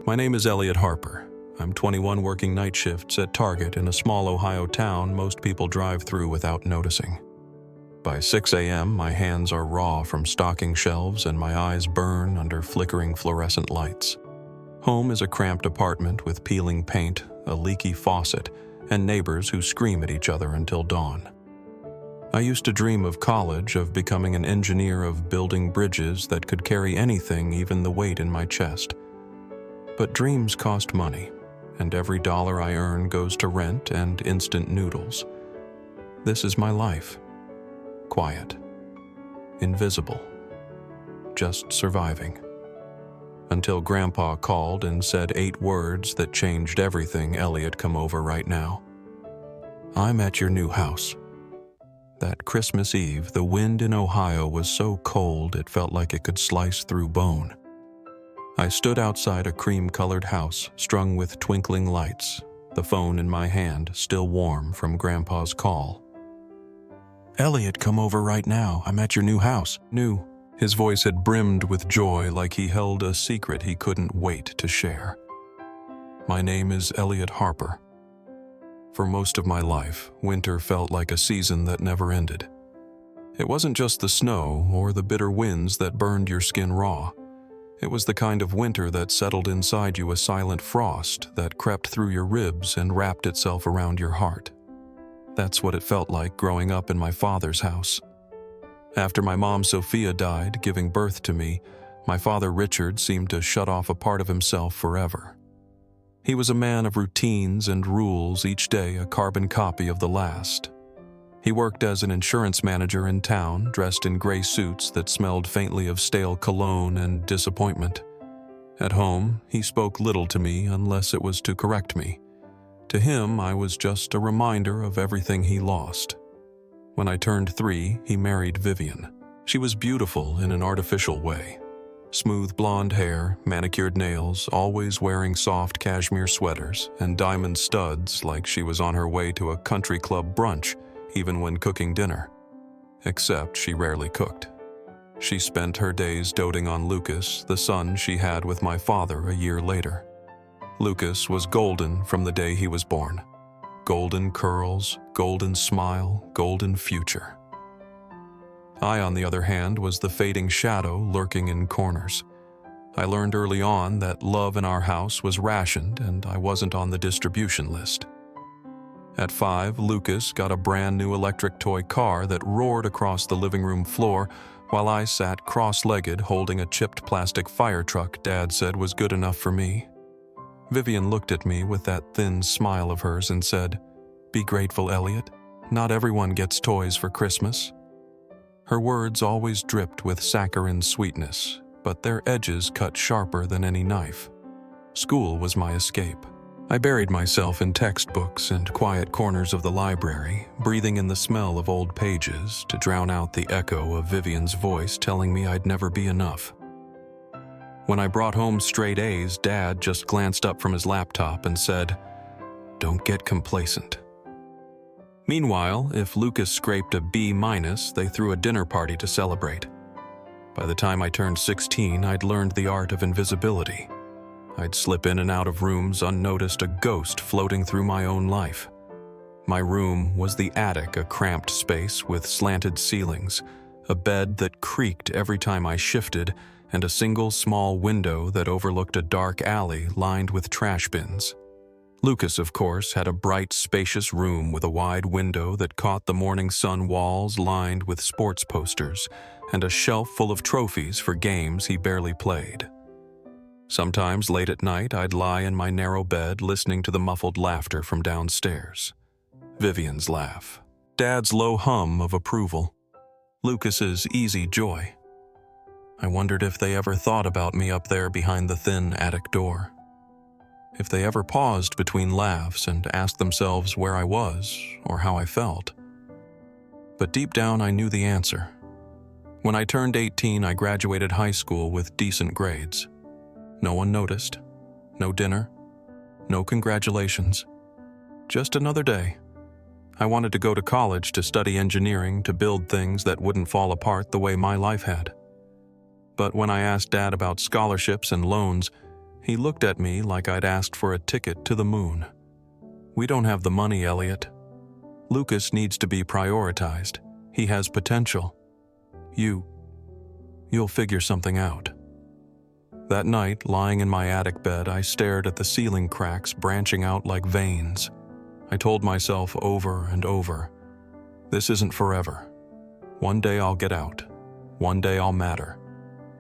My name is Elliot Harper. I'm 21 working night shifts at Target in a small Ohio town most people drive through without noticing. By 6 a.m., my hands are raw from stocking shelves and my eyes burn under flickering fluorescent lights. Home is a cramped apartment with peeling paint, a leaky faucet, and neighbors who scream at each other until dawn. I used to dream of college, of becoming an engineer, of building bridges that could carry anything, even the weight in my chest. But dreams cost money, and every dollar I earn goes to rent and instant noodles. This is my life. Quiet. Invisible. Just surviving. Until Grandpa called and said 8 words that changed everything. Elliot, come over right now. I'm at your new house. That Christmas Eve, the wind in Ohio was so cold it felt like it could slice through bone. I stood outside a cream-colored house strung with twinkling lights, the phone in my hand still warm from Grandpa's call. Elliot, come over right now. I'm at your new house. New. His voice had brimmed with joy, like he held a secret he couldn't wait to share. My name is Elliot Harper. For most of my life, winter felt like a season that never ended. It wasn't just the snow or the bitter winds that burned your skin raw. It was the kind of winter that settled inside you, a silent frost that crept through your ribs and wrapped itself around your heart. That's what it felt like growing up in my father's house. After my mom Sophia died, giving birth to me, my father Richard seemed to shut off a part of himself forever. He was a man of routines and rules, each day a carbon copy of the last. He worked as an insurance manager in town, dressed in gray suits that smelled faintly of stale cologne and disappointment. At home, he spoke little to me unless it was to correct me. To him, I was just a reminder of everything he lost. When I turned 3, he married Vivian. She was beautiful in an artificial way. Smooth blonde hair, manicured nails, always wearing soft cashmere sweaters, and diamond studs like she was on her way to a country club brunch, even when cooking dinner. Except she rarely cooked. She spent her days doting on Lucas, the son she had with my father a year later. Lucas was golden from the day he was born. Golden curls, golden smile, golden future. I, on the other hand, was the fading shadow lurking in corners. I learned early on that love in our house was rationed and I wasn't on the distribution list. At 5, Lucas got a brand new electric toy car that roared across the living room floor while I sat cross-legged holding a chipped plastic fire truck Dad said was good enough for me. Vivian looked at me with that thin smile of hers and said, "Be grateful, Elliot. Not everyone gets toys for Christmas." Her words always dripped with saccharine sweetness, but their edges cut sharper than any knife. School was my escape. I buried myself in textbooks and quiet corners of the library, breathing in the smell of old pages to drown out the echo of Vivian's voice telling me I'd never be enough. When I brought home straight A's, Dad just glanced up from his laptop and said, "Don't get complacent." Meanwhile, if Lucas scraped a B-, they threw a dinner party to celebrate. By the time I turned 16, I'd learned the art of invisibility. I'd slip in and out of rooms unnoticed, a ghost floating through my own life. My room was the attic, a cramped space with slanted ceilings, a bed that creaked every time I shifted, and a single small window that overlooked a dark alley lined with trash bins. Lucas, of course, had a bright, spacious room with a wide window that caught the morning sun, walls lined with sports posters, and a shelf full of trophies for games he barely played. Sometimes late at night, I'd lie in my narrow bed listening to the muffled laughter from downstairs. Vivian's laugh, Dad's low hum of approval, Lucas's easy joy. I wondered if they ever thought about me up there behind the thin attic door. If they ever paused between laughs and asked themselves where I was or how I felt. But deep down, I knew the answer. When I turned 18, I graduated high school with decent grades. No one noticed. No dinner. No congratulations. Just another day. I wanted to go to college to study engineering, to build things that wouldn't fall apart the way my life had. But when I asked Dad about scholarships and loans, He looked at me like I'd asked for a ticket to the moon. "We don't have the money, Elliot. Lucas needs to be prioritized. He has potential. You'll figure something out." That night, lying in my attic bed, I stared at the ceiling cracks branching out like veins. I told myself over and over, this isn't forever. One day I'll get out. One day I'll matter.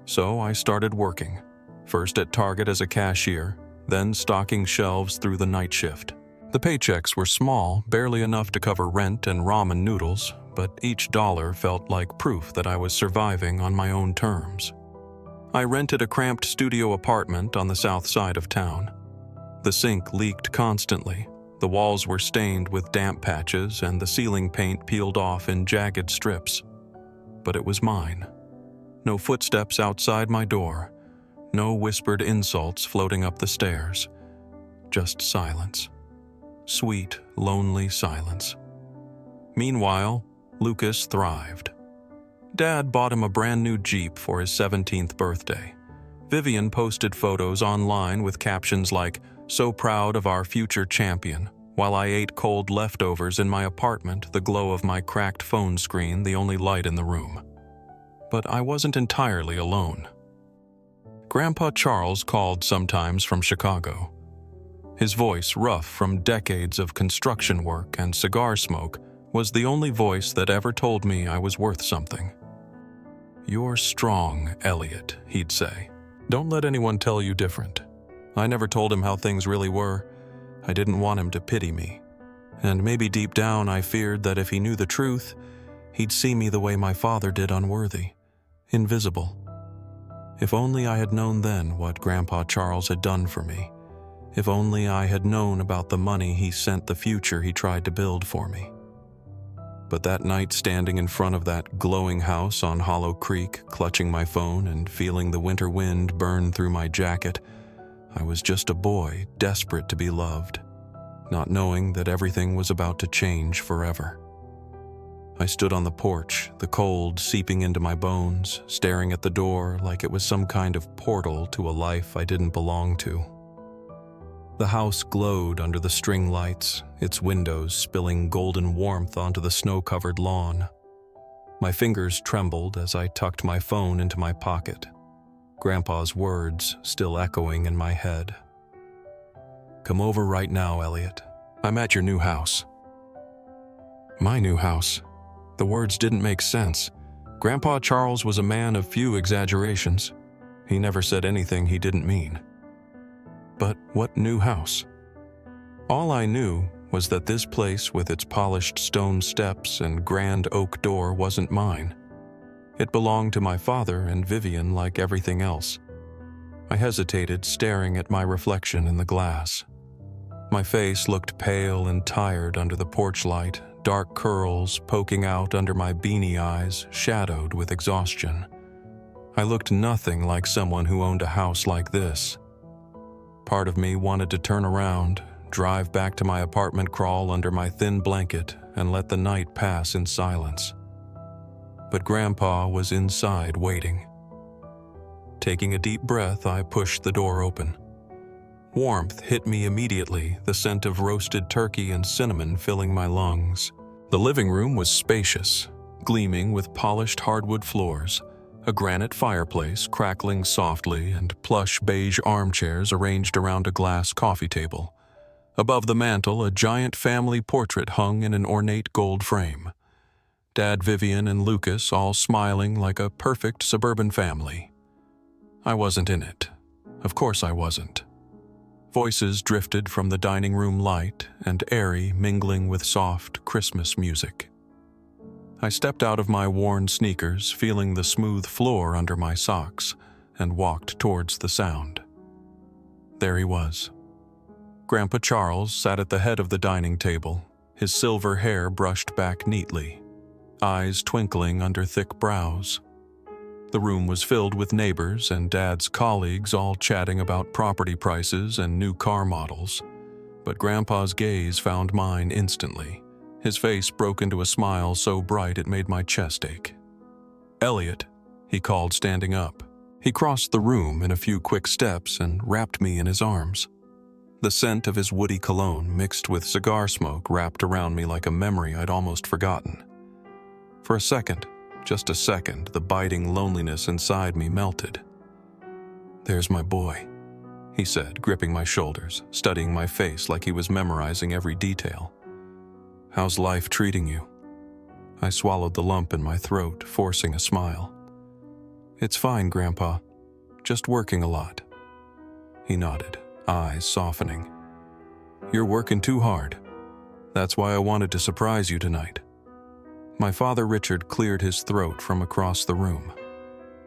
So I started working, first at Target as a cashier, then stocking shelves through the night shift. The paychecks were small, barely enough to cover rent and ramen noodles, but each dollar felt like proof that I was surviving on my own terms. I rented a cramped studio apartment on the south side of town. The sink leaked constantly, the walls were stained with damp patches, and the ceiling paint peeled off in jagged strips. But it was mine. No footsteps outside my door, no whispered insults floating up the stairs. Just silence. Sweet, lonely silence. Meanwhile, Lucas thrived. Dad bought him a brand new Jeep for his 17th birthday. Vivian posted photos online with captions like, "So proud of our future champion," while I ate cold leftovers in my apartment, the glow of my cracked phone screen the only light in the room. But I wasn't entirely alone. Grandpa Charles called sometimes from Chicago. His voice, rough from decades of construction work and cigar smoke, was the only voice that ever told me I was worth something. "You're strong, Elliot," he'd say. "Don't let anyone tell you different." I never told him how things really were. I didn't want him to pity me. And maybe deep down I feared that if he knew the truth, he'd see me the way my father did, unworthy, invisible. If only I had known then what Grandpa Charles had done for me. If only I had known about the money he sent the future he tried to build for me. But that night, standing in front of that glowing house on Hollow Creek, clutching my phone and feeling the winter wind burn through my jacket, I was just a boy, desperate to be loved, not knowing that everything was about to change forever. I stood on the porch, the cold seeping into my bones, staring at the door like it was some kind of portal to a life I didn't belong to. The house glowed under the string lights, its windows spilling golden warmth onto the snow-covered lawn. My fingers trembled as I tucked my phone into my pocket, Grandpa's words still echoing in my head. "Come over right now, Elliot. I'm at your new house." My new house. The words didn't make sense. Grandpa Charles was a man of few exaggerations. He never said anything he didn't mean. But what new house? All I knew was that this place with its polished stone steps and grand oak door wasn't mine. It belonged to my father and Vivian like everything else. I hesitated, staring at my reflection in the glass. My face looked pale and tired under the porch light, dark curls poking out under my beanie eyes, shadowed with exhaustion. I looked nothing like someone who owned a house like this. Part of me wanted to turn around, drive back to my apartment, crawl under my thin blanket, and let the night pass in silence. But Grandpa was inside waiting. Taking a deep breath, I pushed the door open. Warmth hit me immediately, the scent of roasted turkey and cinnamon filling my lungs. The living room was spacious, gleaming with polished hardwood floors, a granite fireplace crackling softly, and plush beige armchairs arranged around a glass coffee table. Above the mantel, a giant family portrait hung in an ornate gold frame. Dad, Vivian, and Lucas all smiling like a perfect suburban family. I wasn't in it. Of course I wasn't. Voices drifted from the dining room light and airy, mingling with soft Christmas music. I stepped out of my worn sneakers, feeling the smooth floor under my socks, and walked towards the sound. There he was. Grandpa Charles sat at the head of the dining table, his silver hair brushed back neatly, eyes twinkling under thick brows. The room was filled with neighbors and Dad's colleagues, all chatting about property prices and new car models. But Grandpa's gaze found mine instantly. His face broke into a smile so bright it made my chest ache. "Elliot," he called, standing up. He crossed the room in a few quick steps and wrapped me in his arms. The scent of his woody cologne mixed with cigar smoke wrapped around me like a memory I'd almost forgotten. For a second, just a second, the biting loneliness inside me melted. "There's my boy," he said, gripping my shoulders, studying my face like he was memorizing every detail. "How's life treating you?" I swallowed the lump in my throat, forcing a smile. "It's fine, Grandpa. Just working a lot." He nodded, eyes softening. "You're working too hard. That's why I wanted to surprise you tonight." My father Richard cleared his throat from across the room.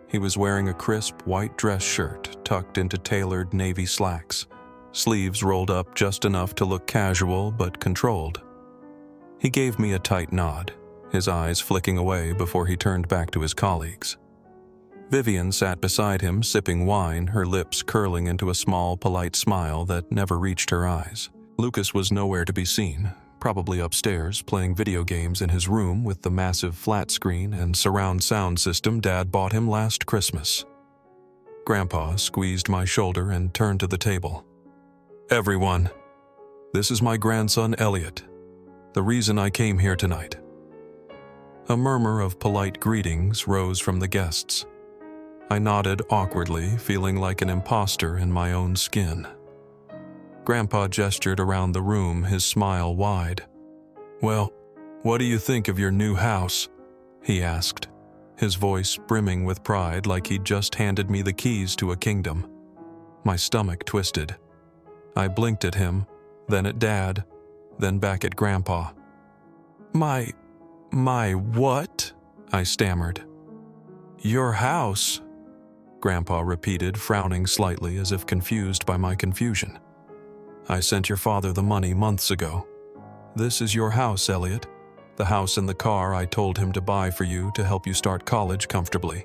He was wearing a crisp white dress shirt tucked into tailored navy slacks, sleeves rolled up just enough to look casual but controlled. He gave me a tight nod, his eyes flicking away before he turned back to his colleagues. Vivian sat beside him, sipping wine, her lips curling into a small, polite smile that never reached her eyes. Lucas was nowhere to be seen, probably upstairs, playing video games in his room with the massive flat screen and surround sound system Dad bought him last Christmas. Grandpa squeezed my shoulder and turned to the table. "Everyone, this is my grandson Elliot, the reason I came here tonight." A murmur of polite greetings rose from the guests. I nodded awkwardly, feeling like an imposter in my own skin. Grandpa gestured around the room, his smile wide. "Well, what do you think of your new house?" he asked, his voice brimming with pride like he'd just handed me the keys to a kingdom. My stomach twisted. I blinked at him, then at Dad, then back at Grandpa. My what?" I stammered. "Your house," Grandpa repeated, frowning slightly as if confused by my confusion. "I sent your father the money months ago. This is your house, Elliot, the house and the car I told him to buy for you to help you start college comfortably."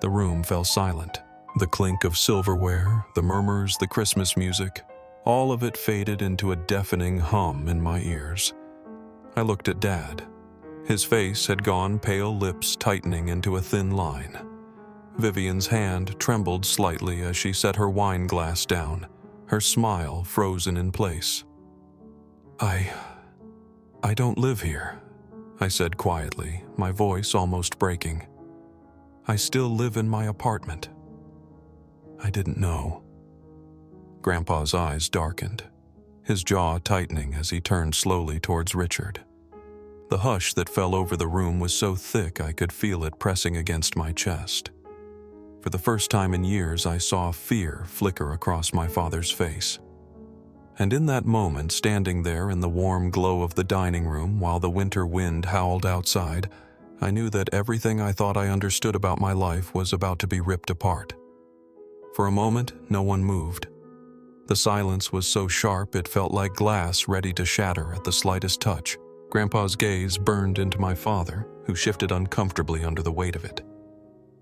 The room fell silent. The clink of silverware, the murmurs, the Christmas music, all of it faded into a deafening hum in my ears. I looked at Dad. His face had gone, pale lips tightening into a thin line. Vivian's hand trembled slightly as she set her wine glass down, her smile frozen in place. I don't live here," I said quietly, my voice almost breaking. "I still live in my apartment." "I didn't know." Grandpa's eyes darkened, his jaw tightening as he turned slowly towards Richard. The hush that fell over the room was so thick I could feel it pressing against my chest. For the first time in years, I saw fear flicker across my father's face. And in that moment, standing there in the warm glow of the dining room while the winter wind howled outside, I knew that everything I thought I understood about my life was about to be ripped apart. For a moment, no one moved. The silence was so sharp it felt like glass ready to shatter at the slightest touch. Grandpa's gaze burned into my father, who shifted uncomfortably under the weight of it.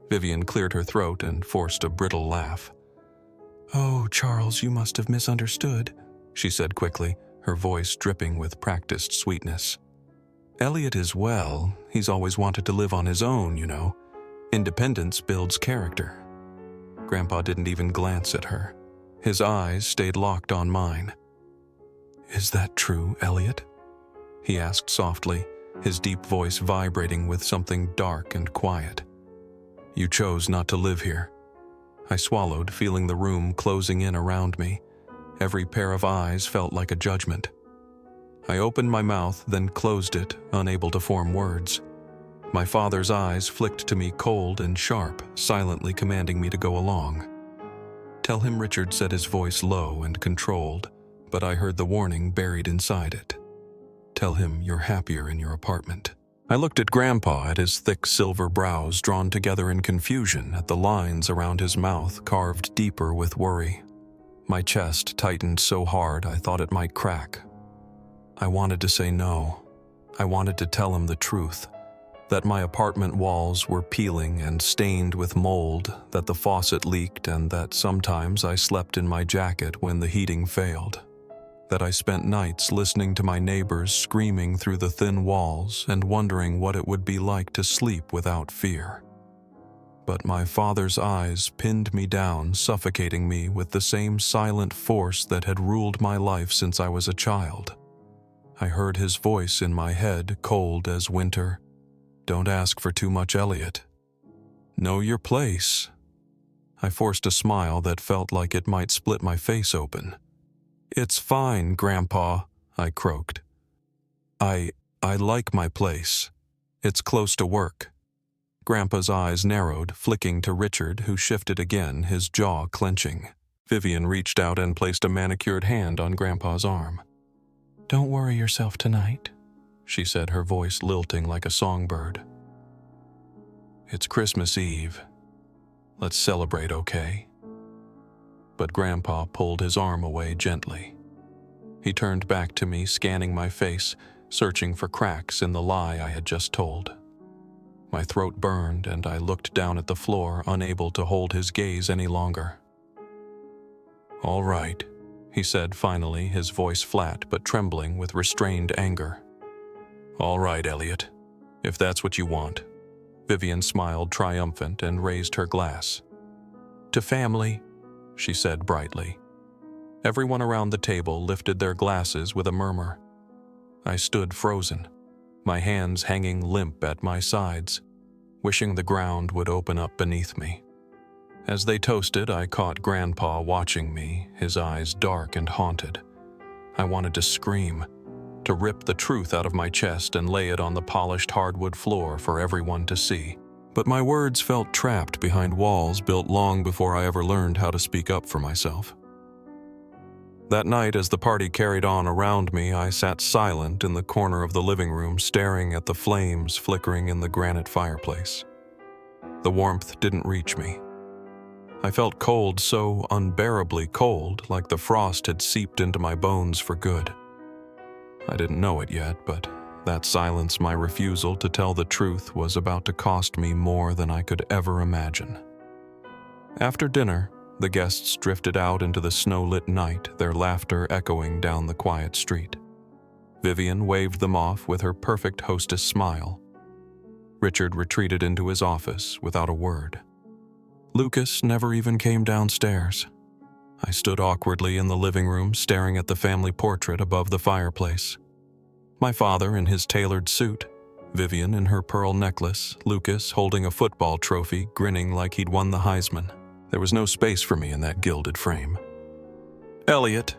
Vivian cleared her throat and forced a brittle laugh. "Oh, Charles, you must have misunderstood," she said quickly, her voice dripping with practiced sweetness. "Elliot is well. He's always wanted to live on his own, you know. Independence builds character." Grandpa didn't even glance at her. His eyes stayed locked on mine. "Is that true, Elliot?" he asked softly, his deep voice vibrating with something dark and quiet. "You chose not to live here." I swallowed, feeling the room closing in around me. Every pair of eyes felt like a judgment. I opened my mouth, then closed it, unable to form words. My father's eyes flicked to me cold and sharp, silently commanding me to go along. "Tell him," Richard said, his voice low and controlled, but I heard the warning buried inside it. "Tell him you're happier in your apartment." I looked at Grandpa, at his thick silver brows drawn together in confusion, at the lines around his mouth carved deeper with worry. My chest tightened so hard I thought it might crack. I wanted to say no. I wanted to tell him the truth, that my apartment walls were peeling and stained with mold, that the faucet leaked, and that sometimes I slept in my jacket when the heating failed. That I spent nights listening to my neighbors screaming through the thin walls and wondering what it would be like to sleep without fear. but my father's eyes pinned me down, suffocating me with the same silent force that had ruled my life since I was a child. I heard his voice in my head, cold as winter. "Don't ask for too much, Elliot. Know your place." I forced a smile that felt like it might split my face open. "It's fine, Grandpa," I croaked. I like my place. It's close to work." Grandpa's eyes narrowed, flicking to Richard, who shifted again, his jaw clenching. Vivian reached out and placed a manicured hand on Grandpa's arm. "Don't worry yourself tonight," she said, her voice lilting like a songbird. "It's Christmas Eve. Let's celebrate, okay?" But Grandpa pulled his arm away gently. He turned back to me, scanning my face, searching for cracks in the lie I had just told. My throat burned, and I looked down at the floor, unable to hold his gaze any longer. "All right," he said finally, his voice flat but trembling with restrained anger. "All right, Elliot, if that's what you want." Vivian smiled triumphant and raised her glass. "To family," she said brightly. Everyone around the table lifted their glasses with a murmur. I stood frozen, my hands hanging limp at my sides, wishing the ground would open up beneath me. As they toasted, I caught Grandpa watching me, his eyes dark and haunted. I wanted to scream, to rip the truth out of my chest and lay it on the polished hardwood floor for everyone to see. But my words felt trapped behind walls built long before I ever learned how to speak up for myself. That night, as the party carried on around me, I sat silent in the corner of the living room, staring at the flames flickering in the granite fireplace. The warmth didn't reach me. I felt cold, so unbearably cold, like the frost had seeped into my bones for good. I didn't know it yet, but that silence, my refusal to tell the truth, was about to cost me more than I could ever imagine. After dinner, the guests drifted out into the snow-lit night, their laughter echoing down the quiet street. Vivian waved them off with her perfect hostess smile. Richard retreated into his office without a word. Lucas never even came downstairs. I stood awkwardly in the living room, staring at the family portrait above the fireplace. My father in his tailored suit, Vivian in her pearl necklace, Lucas holding a football trophy, grinning like he'd won the Heisman. There was no space for me in that gilded frame. "Elliot!"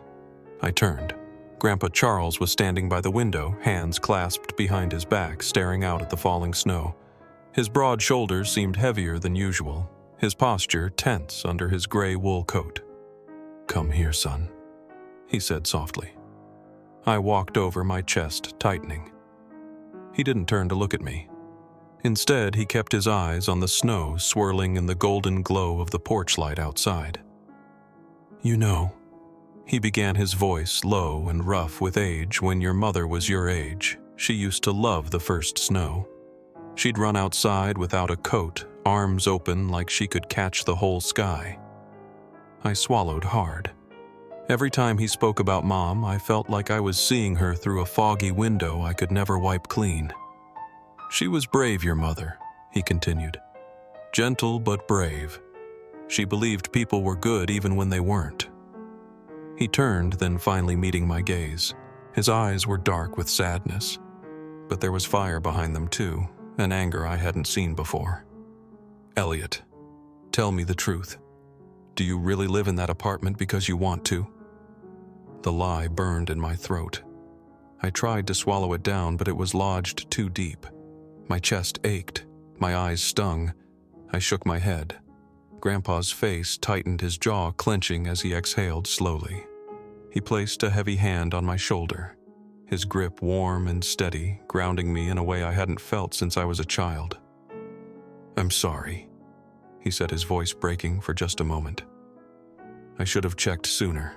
I turned. Grandpa Charles was standing by the window, hands clasped behind his back, staring out at the falling snow. His broad shoulders seemed heavier than usual, his posture tense under his gray wool coat. "Come here, son," he said softly. I walked over, my chest tightening. He didn't turn to look at me. Instead, he kept his eyes on the snow swirling in the golden glow of the porch light outside. "You know," he began, his voice low and rough with age, "when your mother was your age, she used to love the first snow. She'd run outside without a coat, arms open like she could catch the whole sky." I swallowed hard. Every time he spoke about Mom, I felt like I was seeing her through a foggy window I could never wipe clean. "She was brave, your mother," he continued. "Gentle but brave. She believed people were good even when they weren't." He turned, then finally meeting my gaze. His eyes were dark with sadness, but there was fire behind them too, an anger I hadn't seen before. "Elliot, tell me the truth. Do you really live in that apartment because you want to?" The lie burned in my throat. I tried to swallow it down, but it was lodged too deep. My chest ached, my eyes stung. I shook my head. Grandpa's face tightened, his jaw clenching as he exhaled slowly. He placed a heavy hand on my shoulder, his grip warm and steady, grounding me in a way I hadn't felt since I was a child. "I'm sorry," he said, his voice breaking for just a moment. "I should have checked sooner.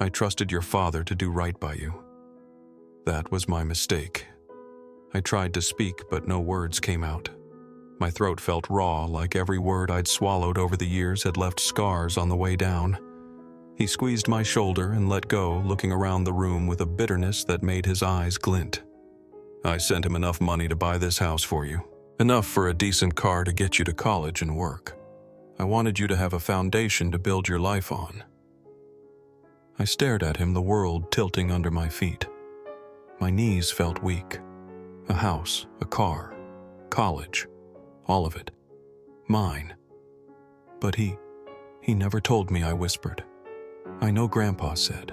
I trusted your father to do right by you. That was my mistake." I tried to speak, but no words came out. My throat felt raw, like every word I'd swallowed over the years had left scars on the way down. He squeezed my shoulder and let go, looking around the room with a bitterness that made his eyes glint. "I sent him enough money to buy this house for you, Enough for a decent car to get you to college and work. I wanted you to have a foundation to build your life on." I stared at him, the world tilting under my feet. My knees felt weak. A house, a car, college, all of it. Mine. But he never told me, I whispered. "I know Grandpa said."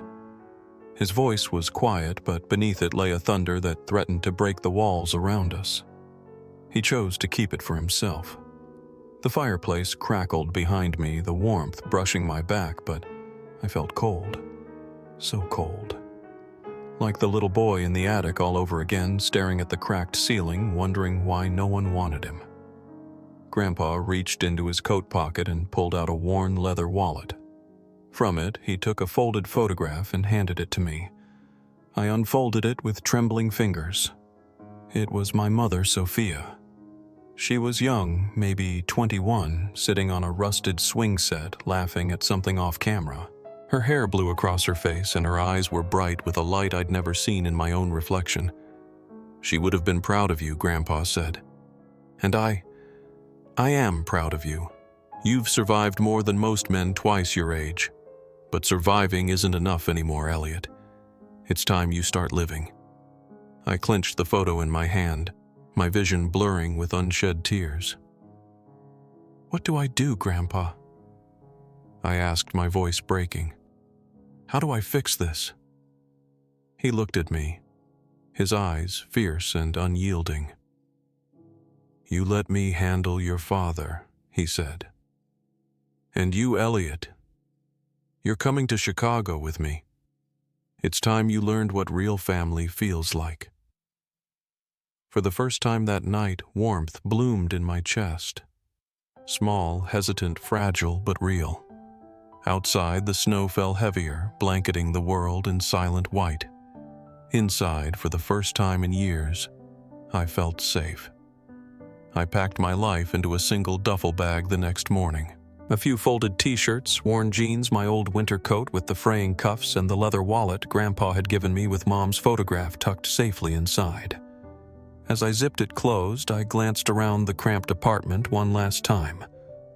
His voice was quiet, but beneath it lay a thunder that threatened to break the walls around us. He chose to keep it for himself. The fireplace crackled behind me, the warmth brushing my back, but I felt cold. So cold. Like the little boy in the attic all over again, staring at the cracked ceiling, wondering why no one wanted him. Grandpa reached into his coat pocket and pulled out a worn leather wallet. From it, he took a folded photograph and handed it to me. I unfolded it with trembling fingers. It was my mother, Sophia. She was young, maybe 21, sitting on a rusted swing set, laughing at something off camera. Her hair blew across her face and her eyes were bright with a light I'd never seen in my own reflection. "She would have been proud of you," Grandpa said. "And I am proud of you. You've survived more than most men twice your age. But surviving isn't enough anymore, Elliot. It's time you start living." I clenched the photo in my hand, my vision blurring with unshed tears. "What do I do, Grandpa?" I asked, my voice breaking. "How do I fix this?" He looked at me, his eyes fierce and unyielding. "You let me handle your father," he said. "And you, Elliot, you're coming to Chicago with me. It's time you learned what real family feels like." For the first time that night, warmth bloomed in my chest. Small, hesitant, fragile, but real. Outside, the snow fell heavier, blanketing the world in silent white. Inside, for the first time in years, I felt safe. I packed my life into a single duffel bag the next morning. A few folded t-shirts, worn jeans, my old winter coat with the fraying cuffs, and the leather wallet Grandpa had given me with Mom's photograph tucked safely inside. As I zipped it closed, I glanced around the cramped apartment one last time.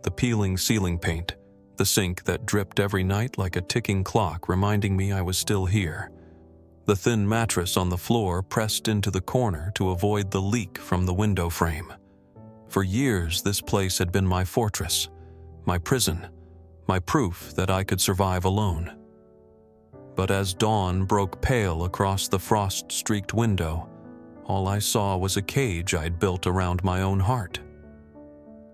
The peeling ceiling paint, the sink that dripped every night like a ticking clock reminding me I was still here. The thin mattress on the floor pressed into the corner to avoid the leak from the window frame. For years, this place had been my fortress, my prison, my proof that I could survive alone. But as dawn broke pale across the frost-streaked window, all I saw was a cage I'd built around my own heart.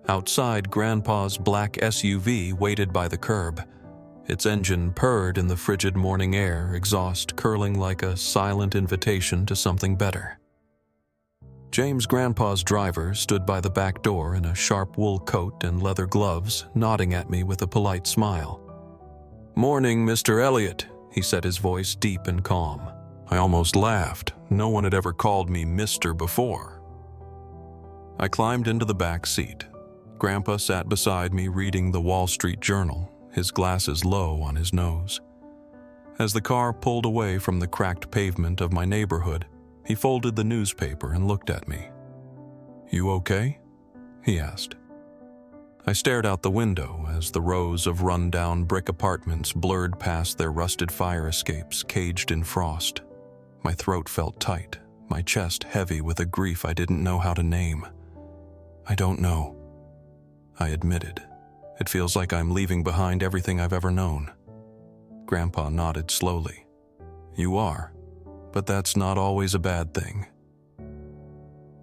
Outside, Grandpa's black SUV waited by the curb. Its engine purred in the frigid morning air, exhaust curling like a silent invitation to something better. James, Grandpa's driver, stood by the back door in a sharp wool coat and leather gloves, nodding at me with a polite smile. "Morning, Mr. Elliot," he said, his voice deep and calm. I almost laughed. No one had ever called me Mr. before. I climbed into the back seat. Grandpa sat beside me reading the Wall Street Journal, his glasses low on his nose. As the car pulled away from the cracked pavement of my neighborhood, he folded the newspaper and looked at me. "You okay?" he asked. I stared out the window as the rows of run-down brick apartments blurred past their rusted fire escapes caged in frost. My throat felt tight, my chest heavy with a grief I didn't know how to name. "I don't know," I admitted. "It feels like I'm leaving behind everything I've ever known." Grandpa nodded slowly. "You are, but that's not always a bad thing."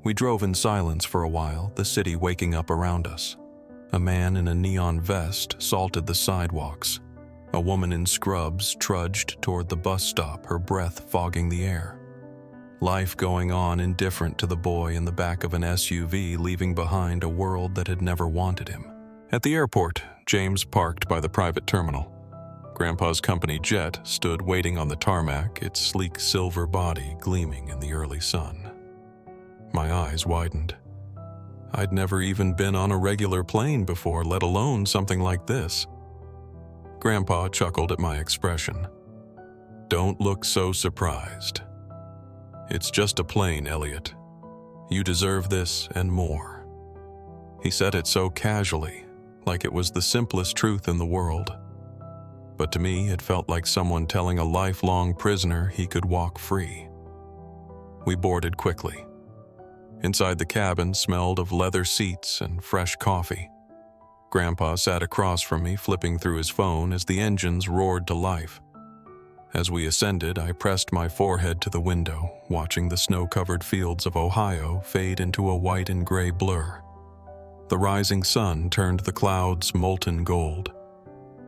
We drove in silence for a while, the city waking up around us. A man in a neon vest salted the sidewalks. A woman in scrubs trudged toward the bus stop, her breath fogging the air. Life going on indifferent to the boy in the back of an SUV, leaving behind a world that had never wanted him. At the airport, James parked by the private terminal. Grandpa's company jet stood waiting on the tarmac, its sleek silver body gleaming in the early sun. My eyes widened. I'd never even been on a regular plane before, let alone something like this. Grandpa chuckled at my expression. "Don't look so surprised. It's just a plane, Elliot. You deserve this and more." He said it so casually, like it was the simplest truth in the world. But to me, it felt like someone telling a lifelong prisoner he could walk free. We boarded quickly. Inside the cabin smelled of leather seats and fresh coffee. Grandpa sat across from me, flipping through his phone as the engines roared to life. As we ascended, I pressed my forehead to the window, watching the snow-covered fields of Ohio fade into a white and gray blur. The rising sun turned the clouds molten gold.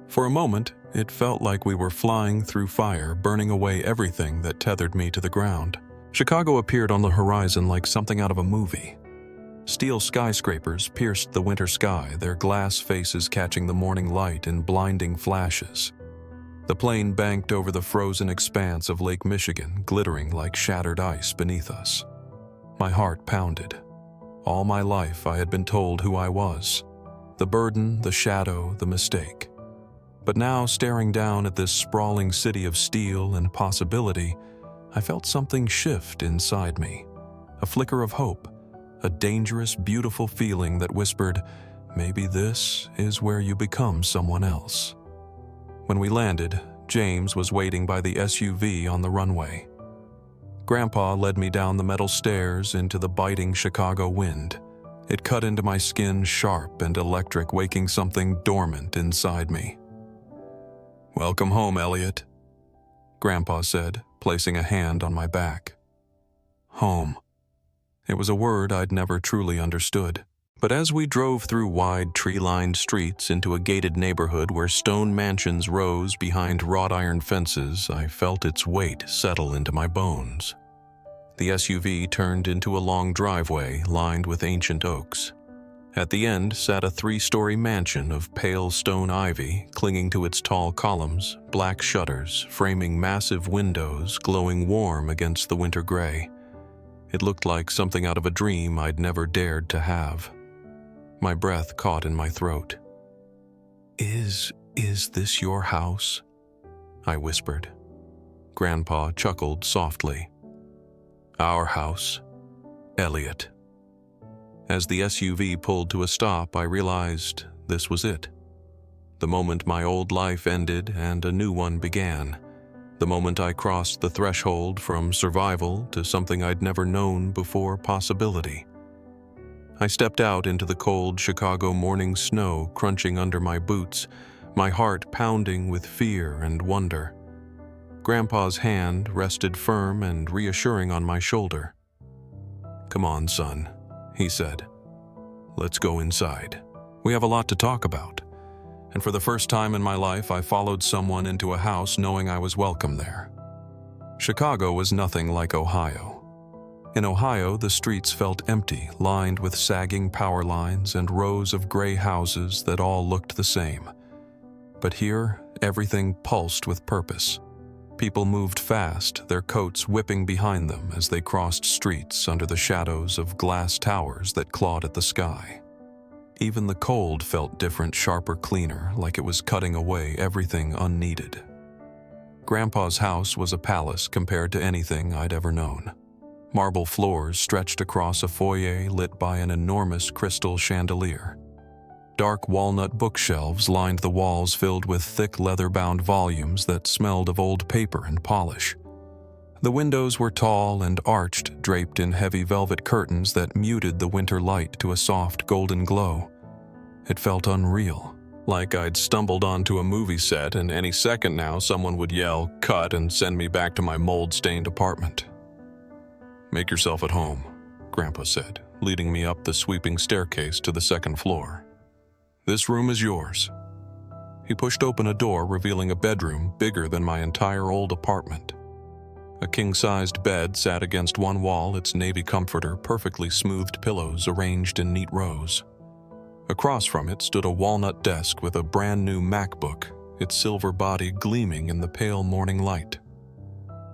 For a moment, it felt like we were flying through fire, burning away everything that tethered me to the ground. Chicago appeared on the horizon like something out of a movie. Steel skyscrapers pierced the winter sky, their glass faces catching the morning light in blinding flashes. The plane banked over the frozen expanse of Lake Michigan, glittering like shattered ice beneath us. My heart pounded. All my life I had been told who I was. The burden, the shadow, the mistake. But now, staring down at this sprawling city of steel and possibility, I felt something shift inside me. A flicker of hope, a dangerous, beautiful feeling that whispered, maybe this is where you become someone else. When we landed, James was waiting by the SUV on the runway. Grandpa led me down the metal stairs into the biting Chicago wind. It cut into my skin sharp and electric, waking something dormant inside me. "Welcome home, Elliot," Grandpa said, placing a hand on my back. Home. It was a word I'd never truly understood. But as we drove through wide, tree-lined streets into a gated neighborhood where stone mansions rose behind wrought iron fences, I felt its weight settle into my bones. The SUV turned into a long driveway lined with ancient oaks. At the end sat a 3-story mansion of pale stone ivy clinging to its tall columns, black shutters framing massive windows glowing warm against the winter gray. It looked like something out of a dream I'd never dared to have. My breath caught in my throat. Is this your house?" I whispered. Grandpa chuckled softly. "Our house, Elliot." As the SUV pulled to a stop, I realized this was it. The moment my old life ended and a new one began. The moment I crossed the threshold from survival to something I'd never known before, possibility. I stepped out into the cold Chicago morning snow crunching under my boots, my heart pounding with fear and wonder. Grandpa's hand rested firm and reassuring on my shoulder. "Come on, son," he said. "Let's go inside. We have a lot to talk about." And for the first time in my life, I followed someone into a house knowing I was welcome there. Chicago was nothing like Ohio. In Ohio, the streets felt empty, lined with sagging power lines and rows of gray houses that all looked the same. But here, everything pulsed with purpose. People moved fast, their coats whipping behind them as they crossed streets under the shadows of glass towers that clawed at the sky. Even the cold felt different, sharper, cleaner, like it was cutting away everything unneeded. Grandpa's house was a palace compared to anything I'd ever known. Marble floors stretched across a foyer lit by an enormous crystal chandelier. Dark walnut bookshelves lined the walls filled with thick leather-bound volumes that smelled of old paper and polish. The windows were tall and arched, draped in heavy velvet curtains that muted the winter light to a soft golden glow. It felt unreal, like I'd stumbled onto a movie set and any second now someone would yell, "Cut," and send me back to my mold-stained apartment. "Make yourself at home," Grandpa said, leading me up the sweeping staircase to the second floor. "This room is yours." He pushed open a door, revealing a bedroom bigger than my entire old apartment. A king-sized bed sat against one wall, its navy comforter, perfectly smoothed pillows arranged in neat rows. Across from it stood a walnut desk with a brand-new MacBook, its silver body gleaming in the pale morning light.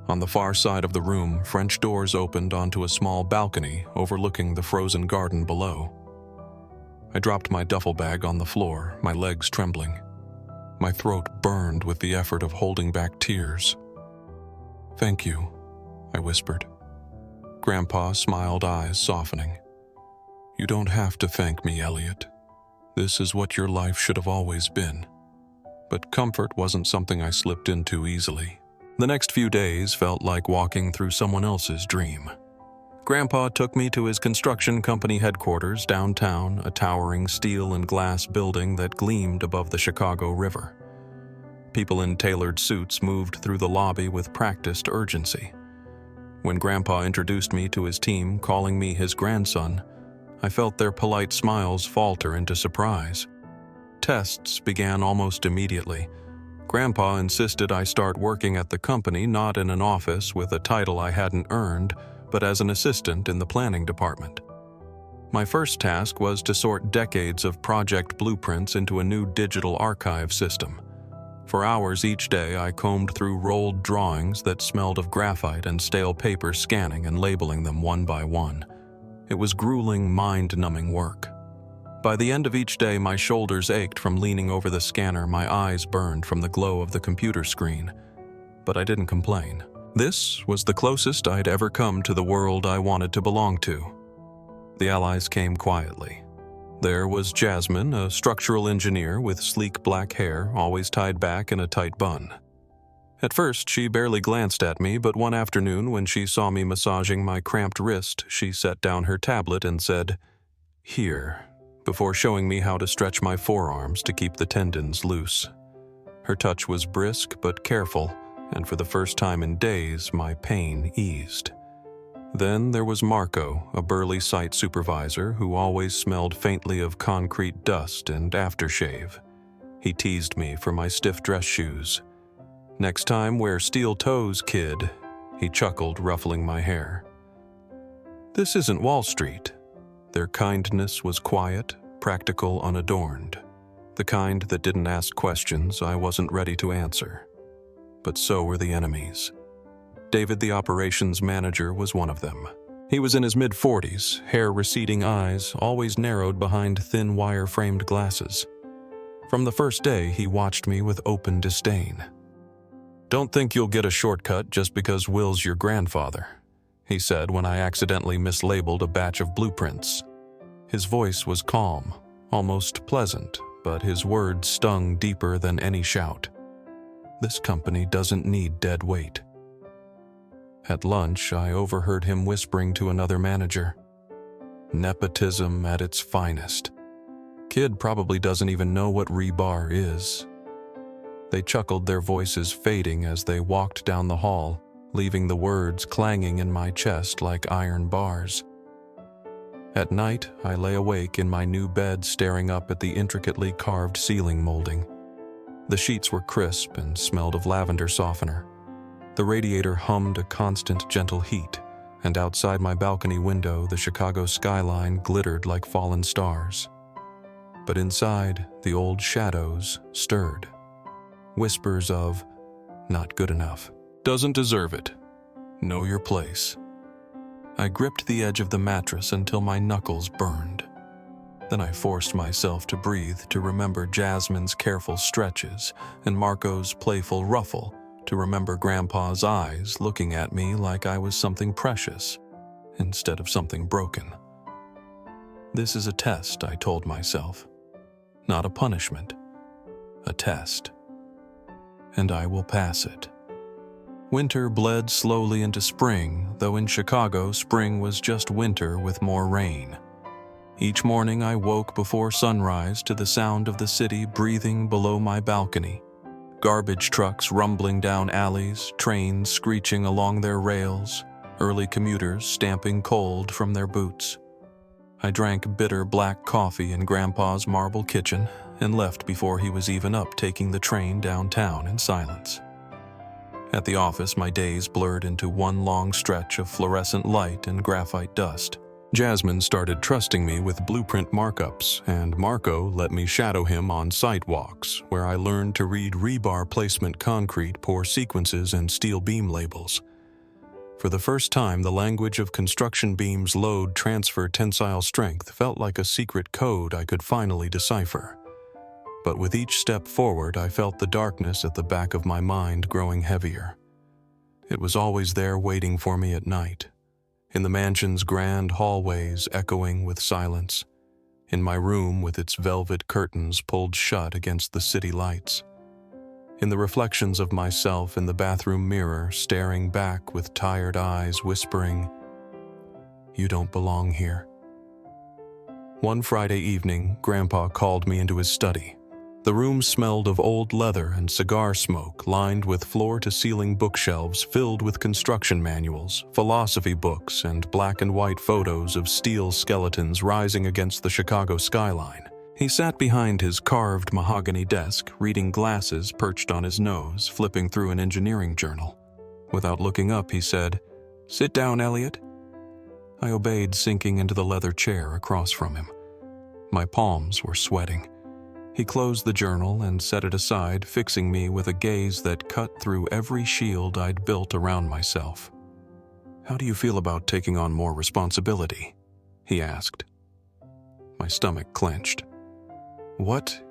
On the far side of the room, French doors opened onto a small balcony overlooking the frozen garden below. I dropped my duffel bag on the floor, my legs trembling. My throat burned with the effort of holding back tears. "Thank you," I whispered. Grandpa smiled, eyes softening. "You don't have to thank me, Elliot. This is what your life should have always been." But comfort wasn't something I slipped into easily. The next few days felt like walking through someone else's dream. Grandpa took me to his construction company headquarters downtown, a towering steel and glass building that gleamed above the Chicago River. People in tailored suits moved through the lobby with practiced urgency. When Grandpa introduced me to his team, calling me his grandson, I felt their polite smiles falter into surprise. Tests began almost immediately. Grandpa insisted I start working at the company not in an office with a title I hadn't earned, but as an assistant in the planning department. My first task was to sort decades of project blueprints into a new digital archive system. For hours each day, I combed through rolled drawings that smelled of graphite and stale paper, scanning and labeling them one by one. It was grueling, mind-numbing work. By the end of each day, my shoulders ached from leaning over the scanner, my eyes burned from the glow of the computer screen. But I didn't complain. This was the closest I'd ever come to the world I wanted to belong to. The allies came quietly. There was Jasmine, a structural engineer with sleek black hair, always tied back in a tight bun. At first, she barely glanced at me, but one afternoon when she saw me massaging my cramped wrist, she set down her tablet and said, "Here," before showing me how to stretch my forearms to keep the tendons loose. Her touch was brisk but careful, and for the first time in days, my pain eased. Then there was Marco, a burly site supervisor who always smelled faintly of concrete dust and aftershave. He teased me for my stiff dress shoes. "Next time, wear steel toes, kid," he chuckled, ruffling my hair. This isn't Wall Street. Their kindness was quiet, practical, unadorned. The kind that didn't ask questions I wasn't ready to answer. But so were the enemies. David, the operations manager, was one of them. He was in his mid-40s, hair receding, eyes always narrowed behind thin wire-framed glasses. From the first day, he watched me with open disdain. "Don't think you'll get a shortcut just because Will's your grandfather," he said when I accidentally mislabeled a batch of blueprints. His voice was calm, almost pleasant, but his words stung deeper than any shout. This company doesn't need dead weight. At lunch, I overheard him whispering to another manager. Nepotism at its finest. Kid probably doesn't even know what rebar is. They chuckled, their voices fading as they walked down the hall, leaving the words clanging in my chest like iron bars. At night, I lay awake in my new bed staring up at the intricately carved ceiling molding. The sheets were crisp and smelled of lavender softener. The radiator hummed a constant gentle heat, and outside my balcony window the Chicago skyline glittered like fallen stars. But inside, the old shadows stirred. Whispers of, "Not good enough. Doesn't deserve it. Know your place." I gripped the edge of the mattress until my knuckles burned. Then I forced myself to breathe, to remember Jasmine's careful stretches and Marco's playful ruffle, to remember Grandpa's eyes looking at me like I was something precious instead of something broken. This is a test, I told myself. Not a punishment. A test. And I will pass it. Winter bled slowly into spring, though in Chicago, spring was just winter with more rain. Each morning I woke before sunrise to the sound of the city breathing below my balcony. Garbage trucks rumbling down alleys, trains screeching along their rails, early commuters stamping cold from their boots. I drank bitter black coffee in Grandpa's marble kitchen and left before he was even up taking the train downtown in silence. At the office, my days blurred into one long stretch of fluorescent light and graphite dust. Jasmine started trusting me with blueprint markups, and Marco let me shadow him on site walks, where I learned to read rebar placement concrete pour sequences and steel beam labels. For the first time, the language of construction beams load, transfer, tensile strength felt like a secret code I could finally decipher. But with each step forward, I felt the darkness at the back of my mind growing heavier. It was always there waiting for me at night. in the mansion's grand hallways echoing with silence, in my room with its velvet curtains pulled shut against the city lights, in the reflections of myself in the bathroom mirror staring back with tired eyes whispering, "You don't belong here." One Friday evening, Grandpa called me into his study. The room smelled of old leather and cigar smoke, lined with floor-to-ceiling bookshelves filled with construction manuals, philosophy books, and black and white photos of steel skeletons rising against the Chicago skyline. He sat behind his carved mahogany desk, reading glasses perched on his nose, flipping through an engineering journal. Without looking up, he said, "Sit down, Elliot." I obeyed, sinking into the leather chair across from him. My palms were sweating. He closed the journal and set it aside, fixing me with a gaze that cut through every shield I'd built around myself. "How do you feel about taking on more responsibility?" he asked. My stomach clenched. What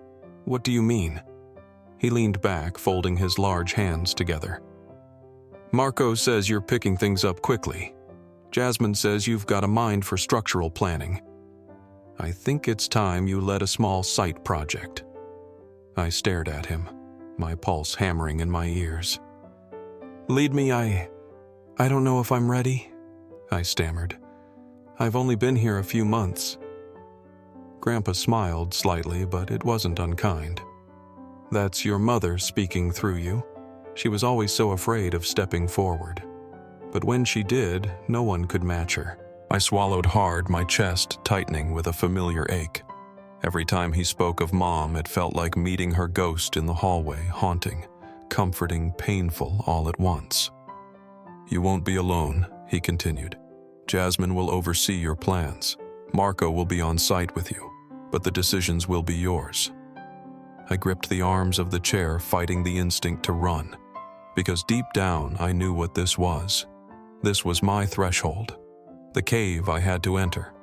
do you mean?" He leaned back, folding his large hands together. "Marco says you're picking things up quickly. Jasmine says you've got a mind for structural planning. I think it's time you led a small site project." I stared at him, my pulse hammering in my ears. "Lead me, I don't know if I'm ready," I stammered. "I've only been here a few months." Grandpa smiled slightly, but it wasn't unkind. "That's your mother speaking through you. She was always so afraid of stepping forward. But when she did, no one could match her." I swallowed hard, my chest tightening with a familiar ache. Every time he spoke of Mom, it felt like meeting her ghost in the hallway, haunting, comforting, painful all at once. "You won't be alone," he continued. "Jasmine will oversee your plans. Marco will be on site with you, but the decisions will be yours." I gripped the arms of the chair, fighting the instinct to run, because deep down I knew what this was. This was my threshold. The cave I had to enter.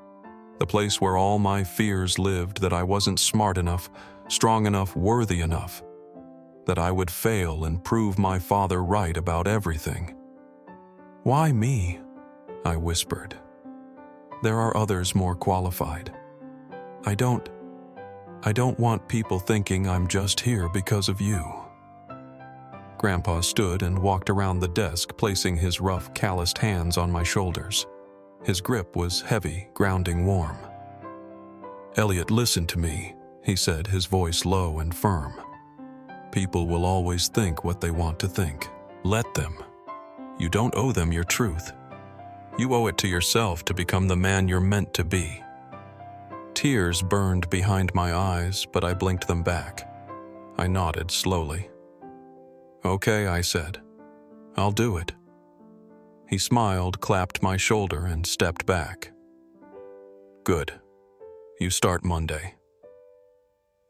The place where all my fears lived, that I wasn't smart enough, strong enough, worthy enough. That I would fail and prove my father right about everything. "Why me?" I whispered. "There are others more qualified. I don't want people thinking I'm just here because of you." Grandpa stood and walked around the desk, placing his rough, calloused hands on my shoulders. His grip was heavy, grounding warm. "Elliot, listen to me," he said, his voice low and firm. "People will always think what they want to think. Let them. You don't owe them your truth. You owe it to yourself to become the man you're meant to be." Tears burned behind my eyes, but I blinked them back. I nodded slowly. "Okay," I said. "I'll do it." He smiled, clapped my shoulder, and stepped back. "Good. You start Monday."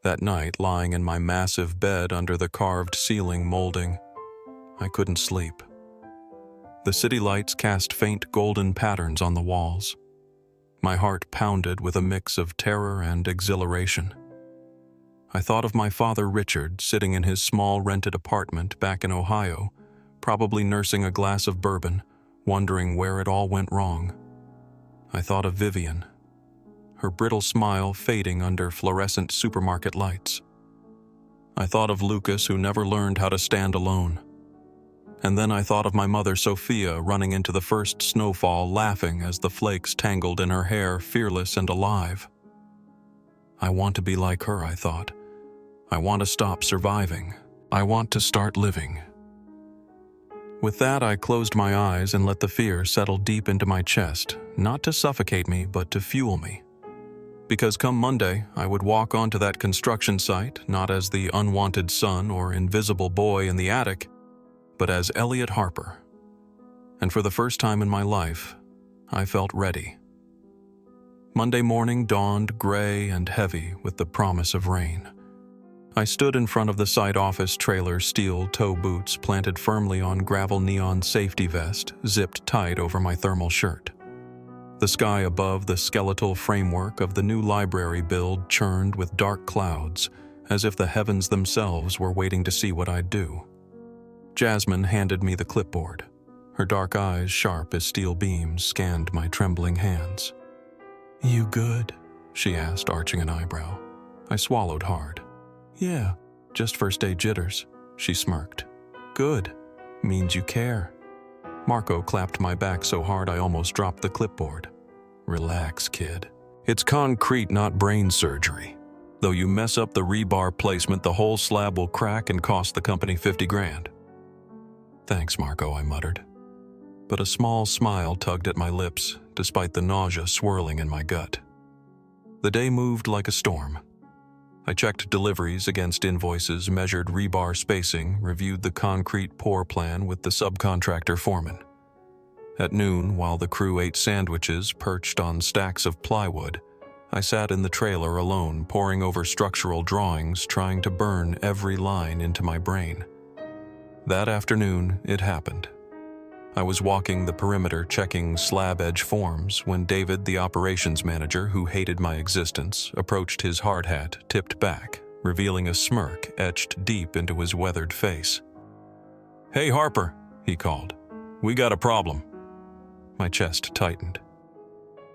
That night, lying in my massive bed under the carved ceiling molding, I couldn't sleep. The city lights cast faint golden patterns on the walls. My heart pounded with a mix of terror and exhilaration. I thought of my father Richard sitting in his small rented apartment back in Ohio, probably nursing a glass of bourbon, wondering where it all went wrong. I thought of Vivian, her brittle smile fading under fluorescent supermarket lights. I thought of Lucas, who never learned how to stand alone. And then I thought of my mother Sophia running into the first snowfall, laughing as the flakes tangled in her hair, fearless and alive. I want to be like her, I thought. I want to stop surviving. I want to start living. With that, I closed my eyes and let the fear settle deep into my chest, not to suffocate me, but to fuel me. Because come Monday, I would walk onto that construction site, not as the unwanted son or invisible boy in the attic, but as Elliot Harper. And for the first time in my life, I felt ready. Monday morning dawned gray and heavy with the promise of rain. I stood in front of the site office trailer's steel toe boots planted firmly on gravel neon safety vest, zipped tight over my thermal shirt. The sky above the skeletal framework of the new library build churned with dark clouds, as if the heavens themselves were waiting to see what I'd do. Jasmine handed me the clipboard. Her dark eyes, sharp as steel beams, scanned my trembling hands. "You good?" she asked, arching an eyebrow. I swallowed hard. "Yeah, just first day jitters," she smirked. "Good. Means you care." Marco clapped my back so hard I almost dropped the clipboard. "Relax, kid. It's concrete, not brain surgery. Though you mess up the rebar placement, the whole slab will crack and cost the company 50 grand. "Thanks, Marco," I muttered. But a small smile tugged at my lips, despite the nausea swirling in my gut. The day moved like a storm. I checked deliveries against invoices, measured rebar spacing, reviewed the concrete pour plan with the subcontractor foreman. At noon, while the crew ate sandwiches perched on stacks of plywood, I sat in the trailer alone, poring over structural drawings, trying to burn every line into my brain. That afternoon, it happened. I was walking the perimeter checking slab edge forms when David, the operations manager who hated my existence, approached. His hard hat tipped back, revealing a smirk etched deep into his weathered face. "Hey, Harper," he called. "We got a problem." My chest tightened.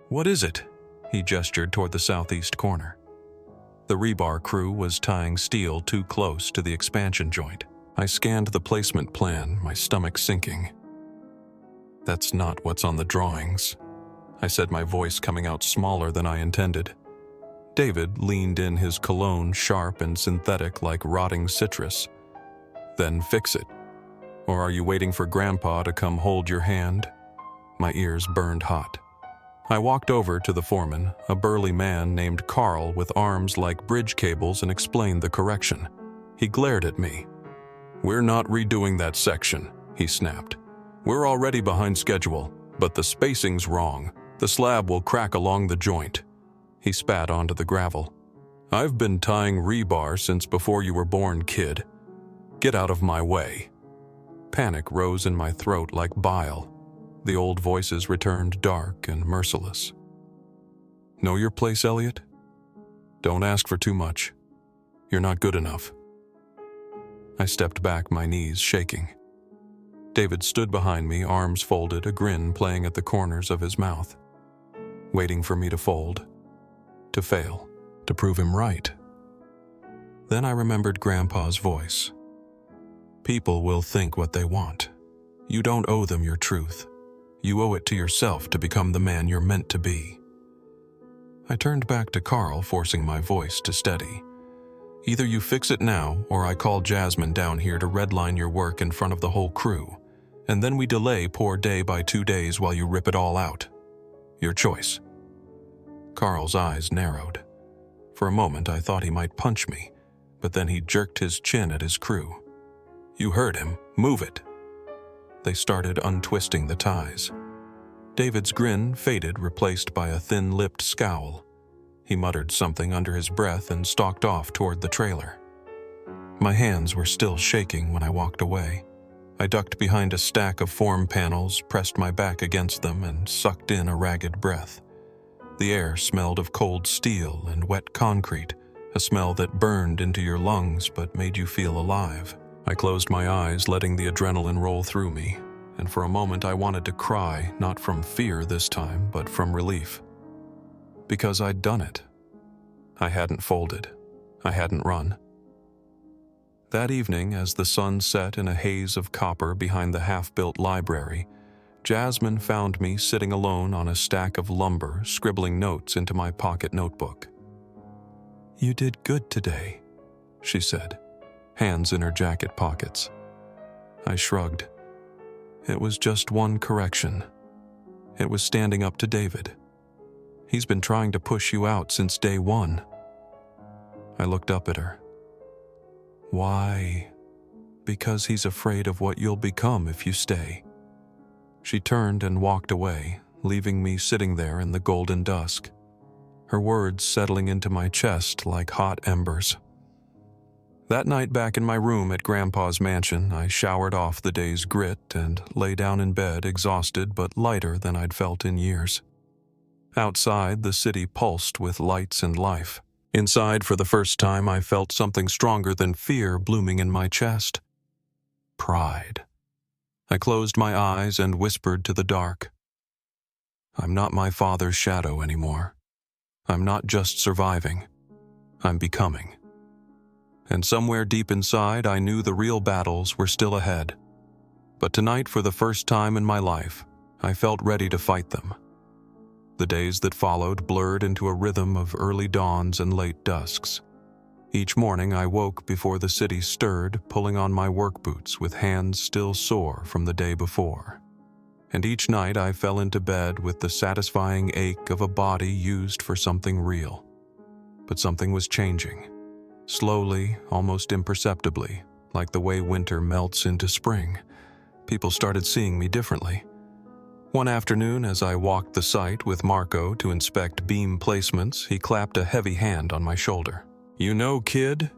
"What is it?" He gestured toward the southeast corner. The rebar crew was tying steel too close to the expansion joint. I scanned the placement plan, my stomach sinking. "That's not what's on the drawings," I said, my voice coming out smaller than I intended. David leaned in, his cologne sharp and synthetic like rotting citrus. "Then fix it. Or are you waiting for Grandpa to come hold your hand?" My ears burned hot. I walked over to the foreman, a burly man named Carl with arms like bridge cables, and explained the correction. He glared at me. "We're not redoing that section," he snapped. "We're already behind schedule, but the spacing's wrong. The slab will crack along the joint." He spat onto the gravel. "I've been tying rebar since before you were born, kid. Get out of my way." Panic rose in my throat like bile. The old voices returned, dark and merciless. "Know your place, Elliot? Don't ask for too much. You're not good enough." I stepped back, my knees shaking. David stood behind me, arms folded, a grin playing at the corners of his mouth, waiting for me to fold, to fail, to prove him right. Then I remembered Grandpa's voice. "People will think what they want. You don't owe them your truth. You owe it to yourself to become the man you're meant to be." I turned back to Carl, forcing my voice to steady. "Either you fix it now, or I call Jasmine down here to redline your work in front of the whole crew, and then we delay poor Day by 2 days while you rip it all out. Your choice." Carl's eyes narrowed. For a moment I thought he might punch me, but then he jerked his chin at his crew. "You heard him. Move it." They started untwisting the ties. David's grin faded, replaced by a thin-lipped scowl. He muttered something under his breath and stalked off toward the trailer. My hands were still shaking when I walked away. I ducked behind a stack of form panels, pressed my back against them, and sucked in a ragged breath. The air smelled of cold steel and wet concrete, a smell that burned into your lungs but made you feel alive. I closed my eyes, letting the adrenaline roll through me, and for a moment I wanted to cry, not from fear this time, but from relief. Because I'd done it. I hadn't folded. I hadn't run. That evening, as the sun set in a haze of copper behind the half-built library, Jasmine found me sitting alone on a stack of lumber, scribbling notes into my pocket notebook. "You did good today," she said, hands in her jacket pockets. I shrugged. It was just one correction. It was standing up to David. He's been trying to push you out since day one. I looked up at her. Why? Because he's afraid of what you'll become if you stay. She turned and walked away, leaving me sitting there in the golden dusk, her words settling into my chest like hot embers. That night back in my room at Grandpa's mansion, I showered off the day's grit and lay down in bed exhausted but lighter than I'd felt in years. Outside, the city pulsed with lights and life. Inside, for the first time, I felt something stronger than fear blooming in my chest. Pride. I closed my eyes and whispered to the dark. I'm not my father's shadow anymore. I'm not just surviving. I'm becoming. And somewhere deep inside, I knew the real battles were still ahead. But tonight, for the first time in my life, I felt ready to fight them. The days that followed blurred into a rhythm of early dawns and late dusks. Each morning I woke before the city stirred, pulling on my work boots with hands still sore from the day before. And each night I fell into bed with the satisfying ache of a body used for something real. But something was changing. Slowly, almost imperceptibly, like the way winter melts into spring. People started seeing me differently. One afternoon, as I walked the site with Marco to inspect beam placements, he clapped a heavy hand on my shoulder. "You know, kid,"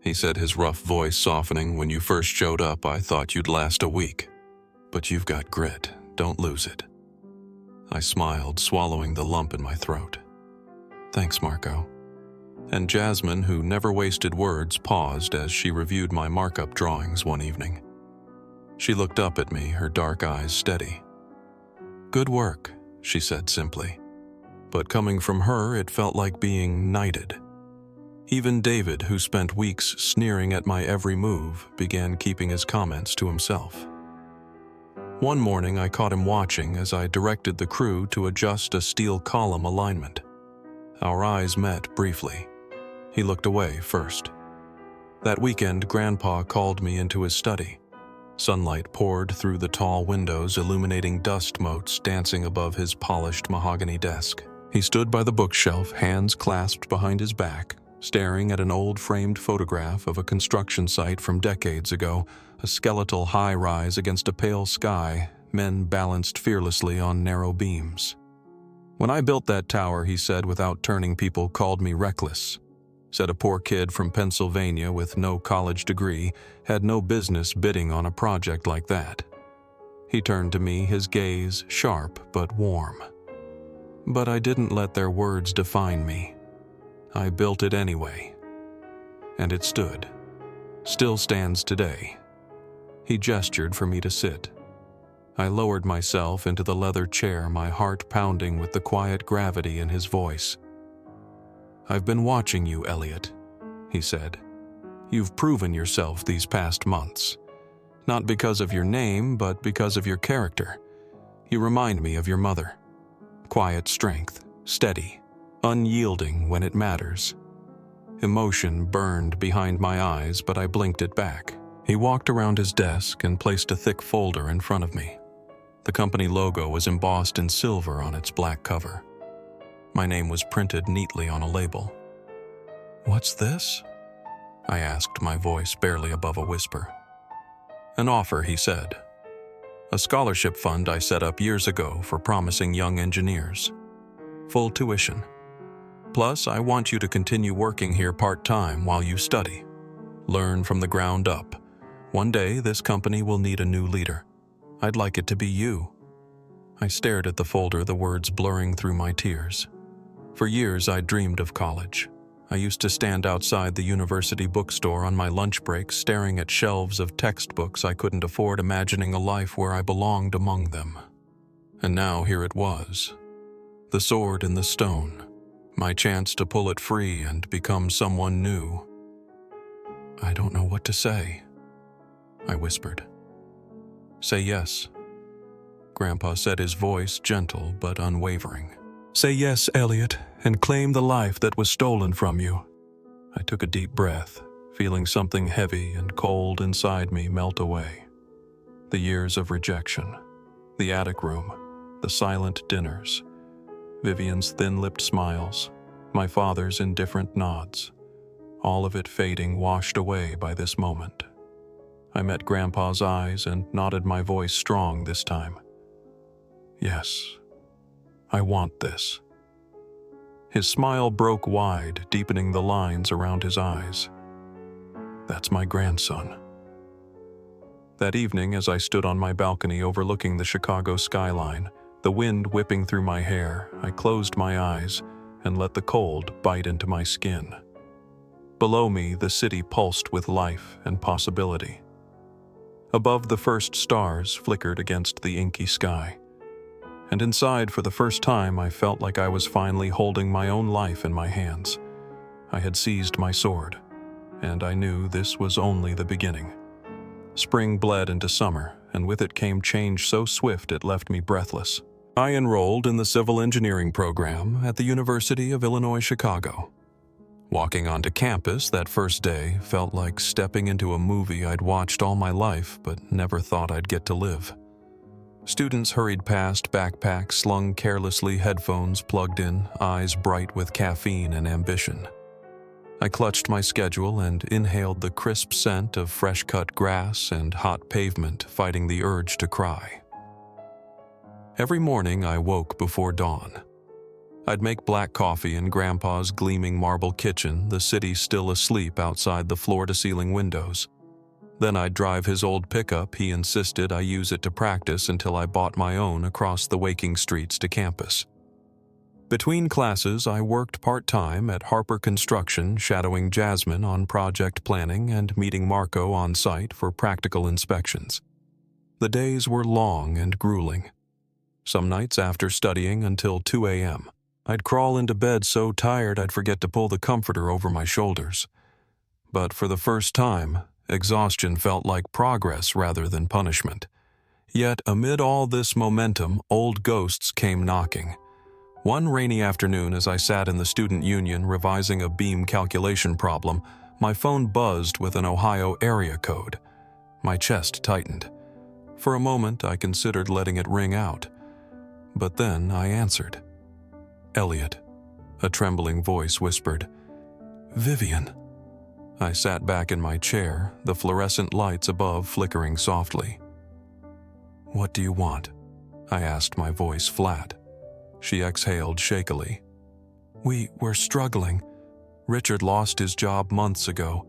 he said, his rough voice softening, "when you first showed up, I thought you'd last a week. But you've got grit. Don't lose it." I smiled, swallowing the lump in my throat. "Thanks, Marco." And Jasmine, who never wasted words, paused as she reviewed my markup drawings one evening. She looked up at me, her dark eyes steady. "Good work," she said simply. But coming from her, it felt like being knighted. Even David, who spent weeks sneering at my every move, began keeping his comments to himself. One morning I caught him watching as I directed the crew to adjust a steel column alignment. Our eyes met briefly. He looked away first. That weekend, Grandpa called me into his study. Sunlight poured through the tall windows, illuminating dust motes dancing above his polished mahogany desk. He stood by the bookshelf, hands clasped behind his back, staring at an old framed photograph of a construction site from decades ago, a skeletal high-rise against a pale sky, men balanced fearlessly on narrow beams. "When I built that tower," he said without turning, "people called me reckless. Said a poor kid from Pennsylvania with no college degree had no business bidding on a project like that." He turned to me, his gaze sharp but warm. But I didn't let their words define me. I built it anyway. And it stood. Still stands today. He gestured for me to sit. I lowered myself into the leather chair, my heart pounding with the quiet gravity in his voice. "I've been watching you, Elliot," he said. "You've proven yourself these past months. Not because of your name, but because of your character. You remind me of your mother. Quiet strength, steady, unyielding when it matters." Emotion burned behind my eyes, but I blinked it back. He walked around his desk and placed a thick folder in front of me. The company logo was embossed in silver on its black cover. My name was printed neatly on a label. "What's this?" I asked, my voice barely above a whisper. "An offer," he said. "A scholarship fund I set up years ago for promising young engineers. Full tuition. Plus, I want you to continue working here part-time while you study. Learn from the ground up. One day, this company will need a new leader. I'd like it to be you." I stared at the folder, the words blurring through my tears. For years, I dreamed of college. I used to stand outside the university bookstore on my lunch breaks, staring at shelves of textbooks I couldn't afford, imagining a life where I belonged among them. And now here it was. The sword in the stone. My chance to pull it free and become someone new. "I don't know what to say," I whispered. "Say yes," Grandpa said, his voice gentle but unwavering. "Say yes, Elliot, and claim the life that was stolen from you." I took a deep breath, feeling something heavy and cold inside me melt away. The years of rejection, the attic room, the silent dinners, Vivian's thin-lipped smiles, my father's indifferent nods, all of it fading, washed away by this moment. I met Grandpa's eyes and nodded, my voice strong this time. "Yes, I want this." His smile broke wide, deepening the lines around his eyes. "That's my grandson." That evening, as I stood on my balcony overlooking the Chicago skyline, the wind whipping through my hair, I closed my eyes and let the cold bite into my skin. Below me, the city pulsed with life and possibility. Above, the first stars flickered against the inky sky. And inside, for the first time, I felt like I was finally holding my own life in my hands. I had seized my sword, and I knew this was only the beginning. Spring bled into summer, and with it came change so swift it left me breathless. I enrolled in the civil engineering program at the University of Illinois, Chicago. Walking onto campus that first day felt like stepping into a movie I'd watched all my life but never thought I'd get to live. Students hurried past, backpacks slung carelessly, headphones plugged in, eyes bright with caffeine and ambition. I clutched my schedule and inhaled the crisp scent of fresh-cut grass and hot pavement, fighting the urge to cry. Every morning I woke before dawn. I'd make black coffee in Grandpa's gleaming marble kitchen, the city still asleep outside the floor-to-ceiling windows. Then I'd drive his old pickup. He insisted I use it to practice until I bought my own across the waking streets to campus. Between classes, I worked part-time at Harper Construction, shadowing Jasmine on project planning and meeting Marco on site for practical inspections. The days were long and grueling. Some nights after studying until 2 a.m., I'd crawl into bed so tired I'd forget to pull the comforter over my shoulders. But for the first time, exhaustion felt like progress rather than punishment. Yet amid all this momentum, old ghosts came knocking. One rainy afternoon, as I sat in the student union revising a beam calculation problem, my phone buzzed with an Ohio area code. My chest tightened. For a moment, I considered letting it ring out. But then I answered. "Elliot," a trembling voice whispered. "Vivian." I sat back in my chair, the fluorescent lights above flickering softly. "What do you want?" I asked, my voice flat. She exhaled shakily. We're struggling. Richard lost his job months ago.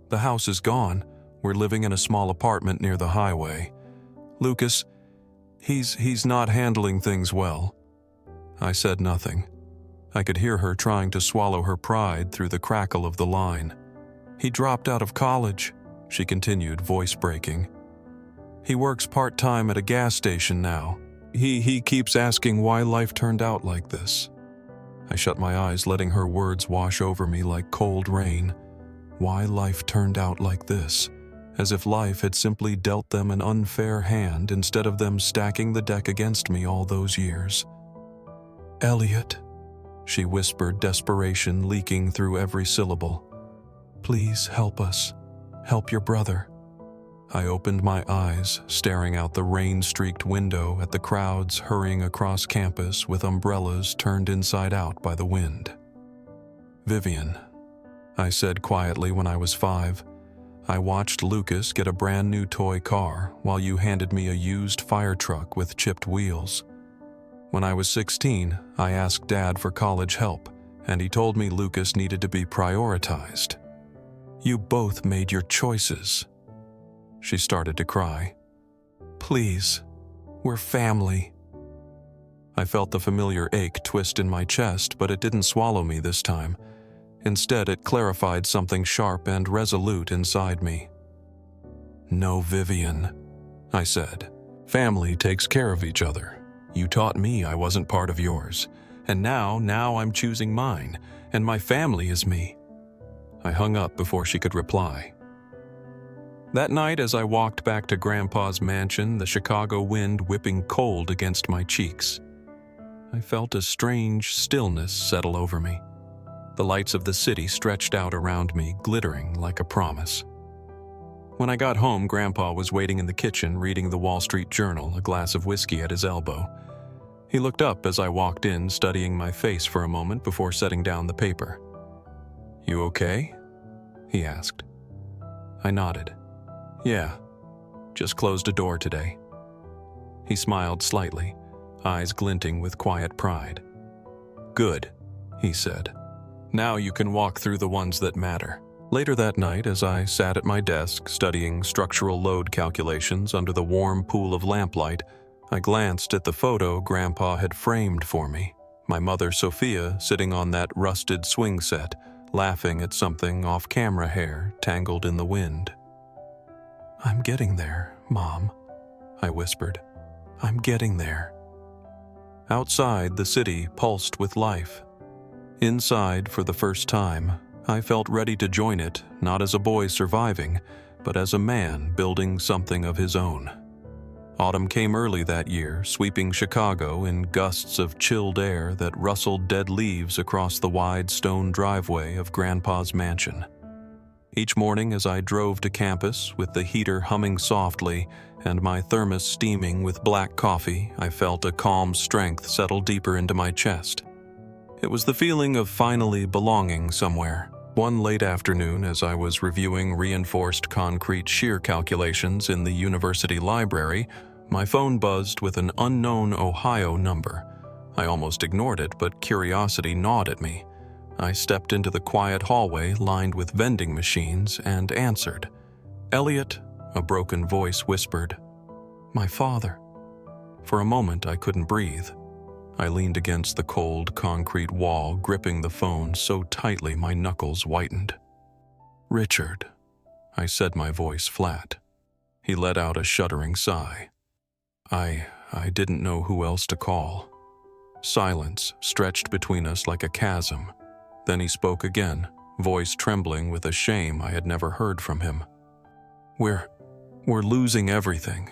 The house is gone. We're living in a small apartment near the highway. Lucas, he's not handling things well." I said nothing. I could hear her trying to swallow her pride through the crackle of the line. "He dropped out of college," she continued, voice breaking. "He works part-time at a gas station now. He keeps asking why life turned out like this." I shut my eyes, letting her words wash over me like cold rain. Why life turned out like this, as if life had simply dealt them an unfair hand instead of them stacking the deck against me all those years. "Elliot," she whispered, desperation leaking through every syllable. "Please help us. Help your brother." I opened my eyes, staring out the rain-streaked window at the crowds hurrying across campus with umbrellas turned inside out by the wind. "Vivian," I said quietly when I was 5, "I watched Lucas get a brand new toy car while you handed me a used fire truck with chipped wheels. When I was 16, I asked Dad for college help, and he told me Lucas needed to be prioritized. You both made your choices." She started to cry. "Please, we're family." I felt the familiar ache twist in my chest, but it didn't swallow me this time. Instead, it clarified something sharp and resolute inside me. "No, Vivian," I said. "Family takes care of each other. You taught me I wasn't part of yours, and now I'm choosing mine, and my family is me." I hung up before she could reply. That night, as I walked back to Grandpa's mansion, the Chicago wind whipping cold against my cheeks, I felt a strange stillness settle over me. The lights of the city stretched out around me, glittering like a promise. When I got home, Grandpa was waiting in the kitchen, reading the Wall Street Journal, a glass of whiskey at his elbow. He looked up as I walked in, studying my face for a moment before setting down the paper. "You okay?" he asked. I nodded. "Yeah, just closed a door today." He smiled slightly, eyes glinting with quiet pride. "Good," he said. "Now you can walk through the ones that matter." Later that night, as I sat at my desk studying structural load calculations under the warm pool of lamplight, I glanced at the photo Grandpa had framed for me. My mother, Sophia, sitting on that rusted swing set, laughing at something off-camera hair tangled in the wind. "I'm getting there," Mom, I whispered. I'm getting there. Outside, the city pulsed with life. Inside, for the first time, I felt ready to join it, not as a boy surviving, but as a man building something of his own. Autumn came early that year, sweeping Chicago in gusts of chilled air that rustled dead leaves across the wide stone driveway of Grandpa's mansion. Each morning as I drove to campus with the heater humming softly and my thermos steaming with black coffee, I felt a calm strength settle deeper into my chest. It was the feeling of finally belonging somewhere. One late afternoon, as I was reviewing reinforced concrete shear calculations in the university library, my phone buzzed with an unknown Ohio number. I almost ignored it, but curiosity gnawed at me. I stepped into the quiet hallway lined with vending machines and answered. "Elliot," a broken voice whispered. "My father." For a moment, I couldn't breathe. I leaned against the cold concrete wall, gripping the phone so tightly my knuckles whitened. "Richard," I said, my voice flat. He let out a shuddering sigh. I didn't know who else to call. Silence stretched between us like a chasm. Then he spoke again, voice trembling with a shame I had never heard from him. We're losing everything."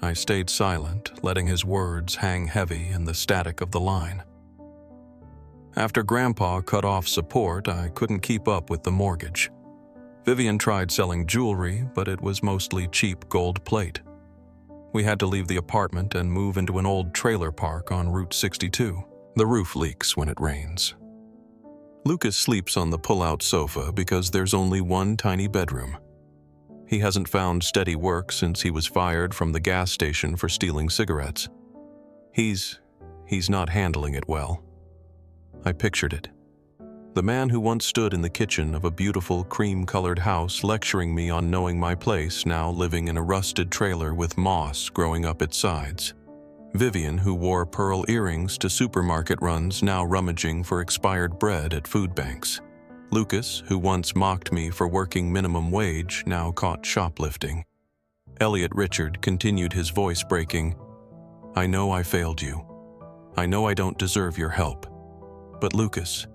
I stayed silent, letting his words hang heavy in the static of the line. After Grandpa cut off support, I couldn't keep up with the mortgage. Vivian tried selling jewelry, but it was mostly cheap gold plate. We had to leave the apartment and move into an old trailer park on Route 62. The roof leaks when it rains. Lucas sleeps on the pull-out sofa because there's only one tiny bedroom. He hasn't found steady work since he was fired from the gas station for stealing cigarettes. He's not handling it well. I pictured it. The man who once stood in the kitchen of a beautiful cream-colored house lecturing me on knowing my place, now living in a rusted trailer with moss growing up its sides. Vivian, who wore pearl earrings to supermarket runs, now rummaging for expired bread at food banks. Lucas, who once mocked me for working minimum wage, now caught shoplifting. Elliot Richard continued, his voice breaking. "I know I failed you. I know I don't deserve your help. But Lucas,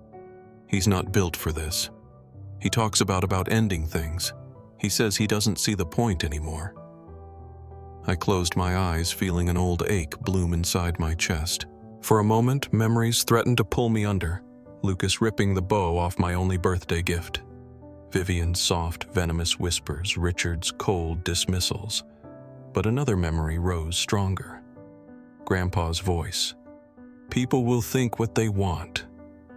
he's not built for this. He talks about ending things. He says he doesn't see the point anymore." I closed my eyes, feeling an old ache bloom inside my chest. For a moment, memories threatened to pull me under. Lucas ripping the bow off my only birthday gift. Vivian's soft, venomous whispers, Richard's cold dismissals. But another memory rose stronger. Grandpa's voice. "People will think what they want.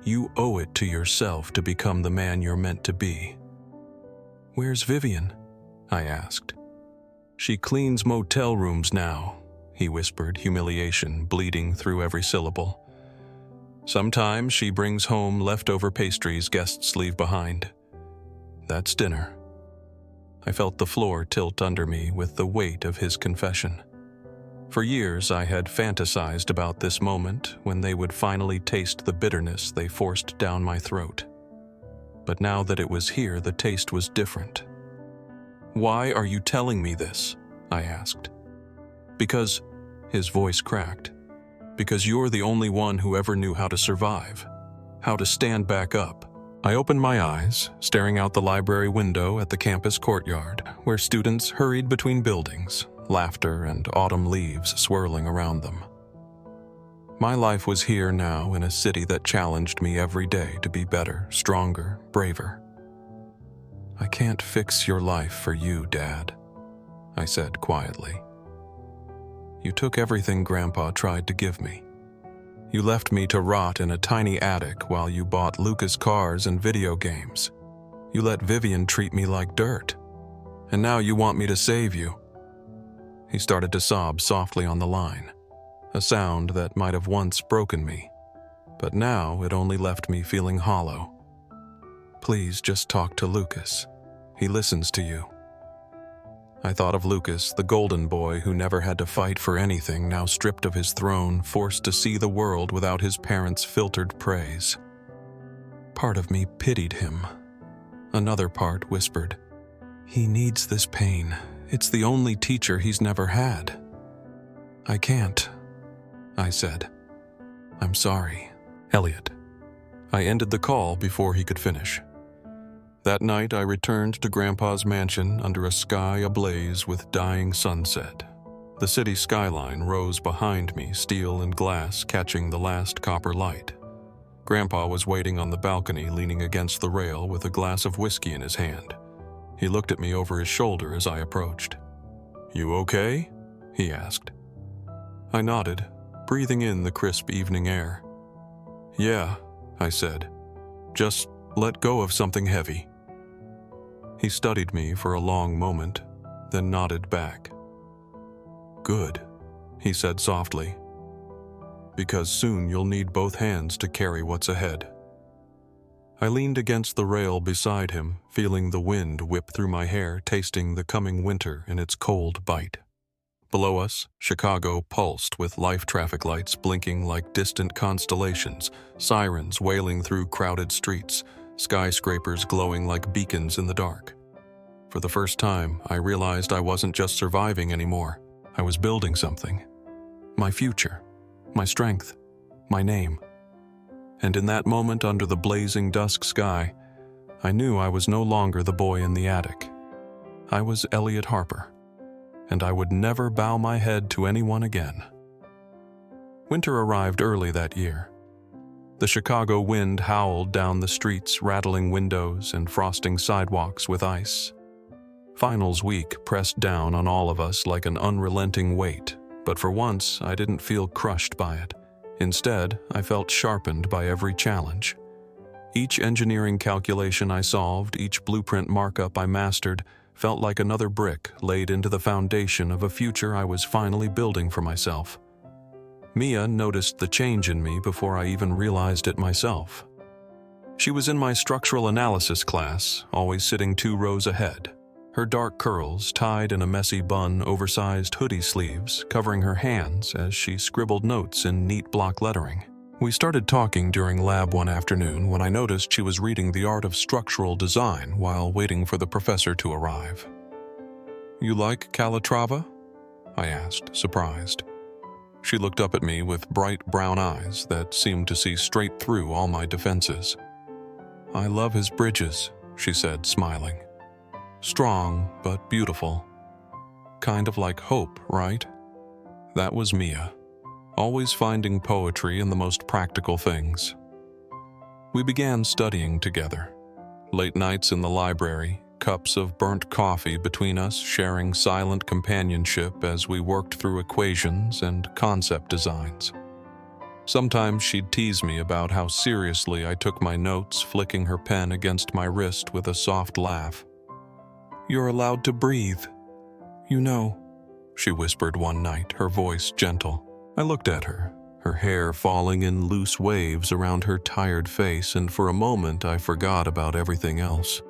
You owe it to yourself to become the man you're meant to be." "Where's Vivian?" I asked. "She cleans motel rooms now," he whispered, humiliation bleeding through every syllable. "Sometimes she brings home leftover pastries guests leave behind. That's dinner." I felt the floor tilt under me with the weight of his confession. For years I had fantasized about this moment when they would finally taste the bitterness they forced down my throat. But now that it was here, the taste was different. "Why are you telling me this?" I asked. "Because," his voice cracked, "because you're the only one who ever knew how to survive, how to stand back up." I opened my eyes, staring out the library window at the campus courtyard, where students hurried between buildings, laughter and autumn leaves swirling around them. My life was here now in a city that challenged me every day to be better, stronger, braver. "I can't fix your life for you, Dad," I said quietly. "You took everything Grandpa tried to give me. You left me to rot in a tiny attic while you bought Lucas cars and video games. You let Vivian treat me like dirt. And now you want me to save you." He started to sob softly on the line, a sound that might have once broken me, but now it only left me feeling hollow. "Please just talk to Lucas. He listens to you." I thought of Lucas, the golden boy who never had to fight for anything, now stripped of his throne, forced to see the world without his parents' filtered praise. Part of me pitied him. Another part whispered, "He needs this pain. It's the only teacher he's never had. I can't, I said. I'm sorry, Elliot. I ended the call before he could finish. That night, I returned to Grandpa's mansion under a sky ablaze with dying sunset. The city skyline rose behind me, steel and glass catching the last copper light. Grandpa was waiting on the balcony, leaning against the rail with a glass of whiskey in his hand. He looked at me over his shoulder as I approached. "You okay?" he asked. I nodded, breathing in the crisp evening air. "Yeah," I said. "Just let go of something heavy." He studied me for a long moment, then nodded back. "Good," he said softly, "because soon you'll need both hands to carry what's ahead." I leaned against the rail beside him, feeling the wind whip through my hair, tasting the coming winter in its cold bite. Below us, Chicago pulsed with life traffic lights blinking like distant constellations, sirens wailing through crowded streets, skyscrapers glowing like beacons in the dark. For the first time, I realized I wasn't just surviving anymore. I was building something. My future, my strength, my name. And in that moment under the blazing dusk sky, I knew I was no longer the boy in the attic. I was Elliot Harper, and I would never bow my head to anyone again. Winter arrived early that year. The Chicago wind howled down the streets, rattling windows and frosting sidewalks with ice. Finals week pressed down on all of us like an unrelenting weight, but for once I didn't feel crushed by it. Instead, I felt sharpened by every challenge. Each engineering calculation I solved, each blueprint markup I mastered, felt like another brick laid into the foundation of a future I was finally building for myself. Mia noticed the change in me before I even realized it myself. She was in my structural analysis class, always sitting 2 rows ahead. Her dark curls tied in a messy bun, oversized hoodie sleeves, covering her hands as she scribbled notes in neat block lettering. We started talking during lab one afternoon when I noticed she was reading The Art of Structural Design while waiting for the professor to arrive. "You like Calatrava?" I asked, surprised. She looked up at me with bright brown eyes that seemed to see straight through all my defenses. "I love his bridges," she said, smiling. "Strong, but beautiful. Kind of like hope, right?" That was Mia, always finding poetry in the most practical things. We began studying together. Late nights in the library, cups of burnt coffee between us, sharing silent companionship as we worked through equations and concept designs. Sometimes she'd tease me about how seriously I took my notes, flicking her pen against my wrist with a soft laugh. "You're allowed to breathe. You know," she whispered one night, her voice gentle. I looked at her, her hair falling in loose waves around her tired face, and for a moment I forgot about everything else.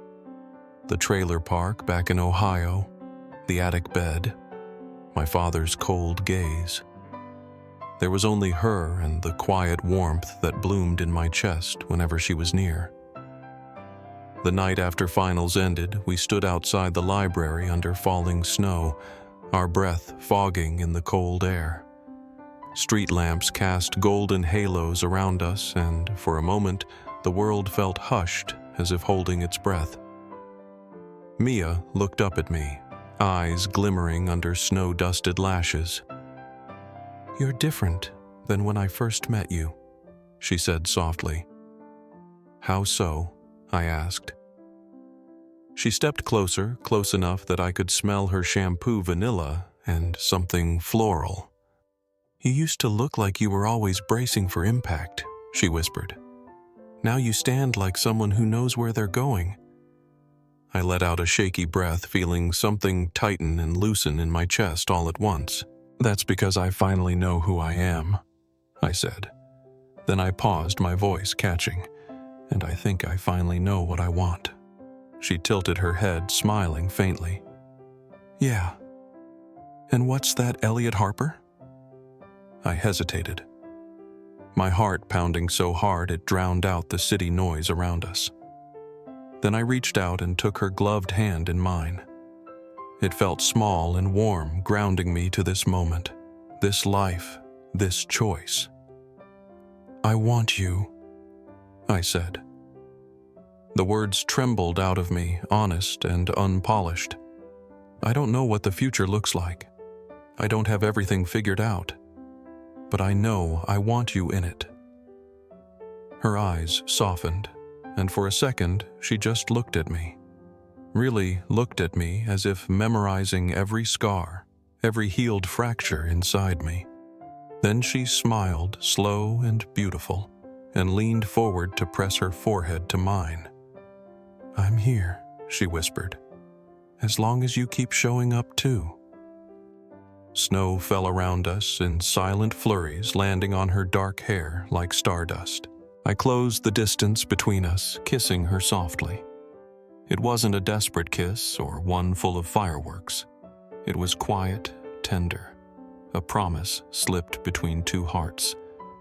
The trailer park back in Ohio, the attic bed, my father's cold gaze. There was only her and the quiet warmth that bloomed in my chest whenever she was near. The night after finals ended, we stood outside the library under falling snow, our breath fogging in the cold air. Street lamps cast golden halos around us, and for a moment, the world felt hushed as if holding its breath. Mia looked up at me, eyes glimmering under snow-dusted lashes. "You're different than when I first met you," she said softly. "How so?" I asked. She stepped closer, close enough that I could smell her shampoo vanilla and something floral. "You used to look like you were always bracing for impact," she whispered. "Now you stand like someone who knows where they're going." I let out a shaky breath, feeling something tighten and loosen in my chest all at once. "That's because I finally know who I am," I said. Then I paused, my voice catching. "And I think I finally know what I want." She tilted her head, smiling faintly. "Yeah. And what's that, Elliot Harper?" I hesitated, my heart pounding so hard it drowned out the city noise around us. Then I reached out and took her gloved hand in mine. It felt small and warm, grounding me to this moment, this life, this choice. "I want you," I said. The words trembled out of me, honest and unpolished. I don't know what the future looks like. I don't have everything figured out. But I know I want you in it. Her eyes softened, and for a second she just looked at me. Really looked at me as if memorizing every scar, every healed fracture inside me. Then she smiled, slow and beautiful, and leaned forward to press her forehead to mine. "I'm here," she whispered, "as long as you keep showing up too." Snow fell around us in silent flurries, landing on her dark hair like stardust. I closed the distance between us, kissing her softly. It wasn't a desperate kiss or one full of fireworks. It was quiet, tender, a promise slipped between two hearts,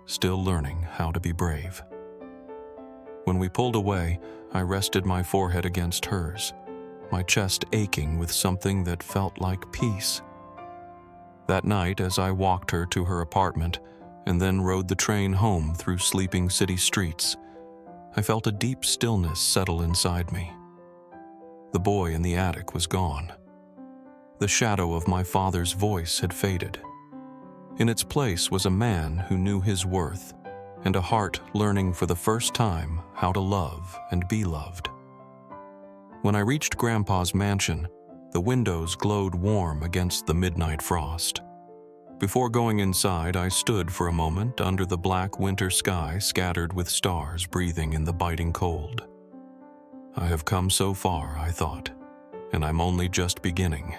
still learning how to be brave. When we pulled away, I rested my forehead against hers, my chest aching with something that felt like peace. That night, as I walked her to her apartment and then rode the train home through sleeping city streets, I felt a deep stillness settle inside me. The boy in the attic was gone. The shadow of my father's voice had faded. In its place was a man who knew his worth, and a heart learning for the first time how to love and be loved. When I reached Grandpa's mansion, the windows glowed warm against the midnight frost. Before going inside, I stood for a moment under the black winter sky scattered with stars breathing in the biting cold. I have come so far, I thought, and I'm only just beginning.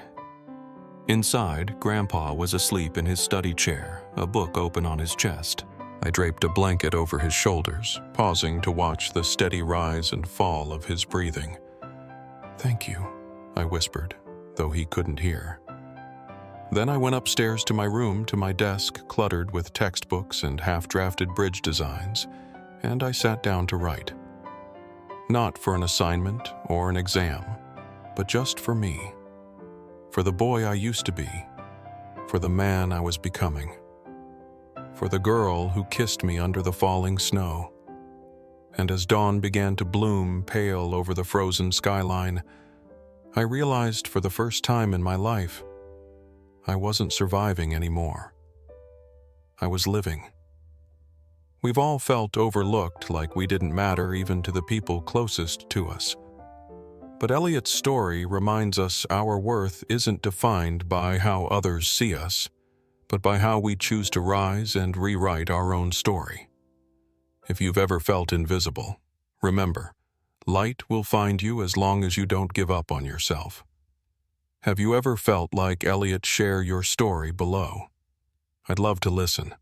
Inside, Grandpa was asleep in his study chair, a book open on his chest. I draped a blanket over his shoulders, pausing to watch the steady rise and fall of his breathing. "Thank you," I whispered, though he couldn't hear. Then I went upstairs to my room, to my desk cluttered with textbooks and half-drafted bridge designs, and I sat down to write. Not for an assignment or an exam, but just for me. For the boy I used to be. For the man I was becoming. For the girl who kissed me under the falling snow. And as dawn began to bloom pale over the frozen skyline, I realized for the first time in my life, I wasn't surviving anymore. I was living. We've all felt overlooked, like we didn't matter even to the people closest to us. But Elliot's story reminds us our worth isn't defined by how others see us, but by how we choose to rise and rewrite our own story. If you've ever felt invisible, remember, light will find you as long as you don't give up on yourself. Have you ever felt like Elliot? Share your story below. I'd love to listen.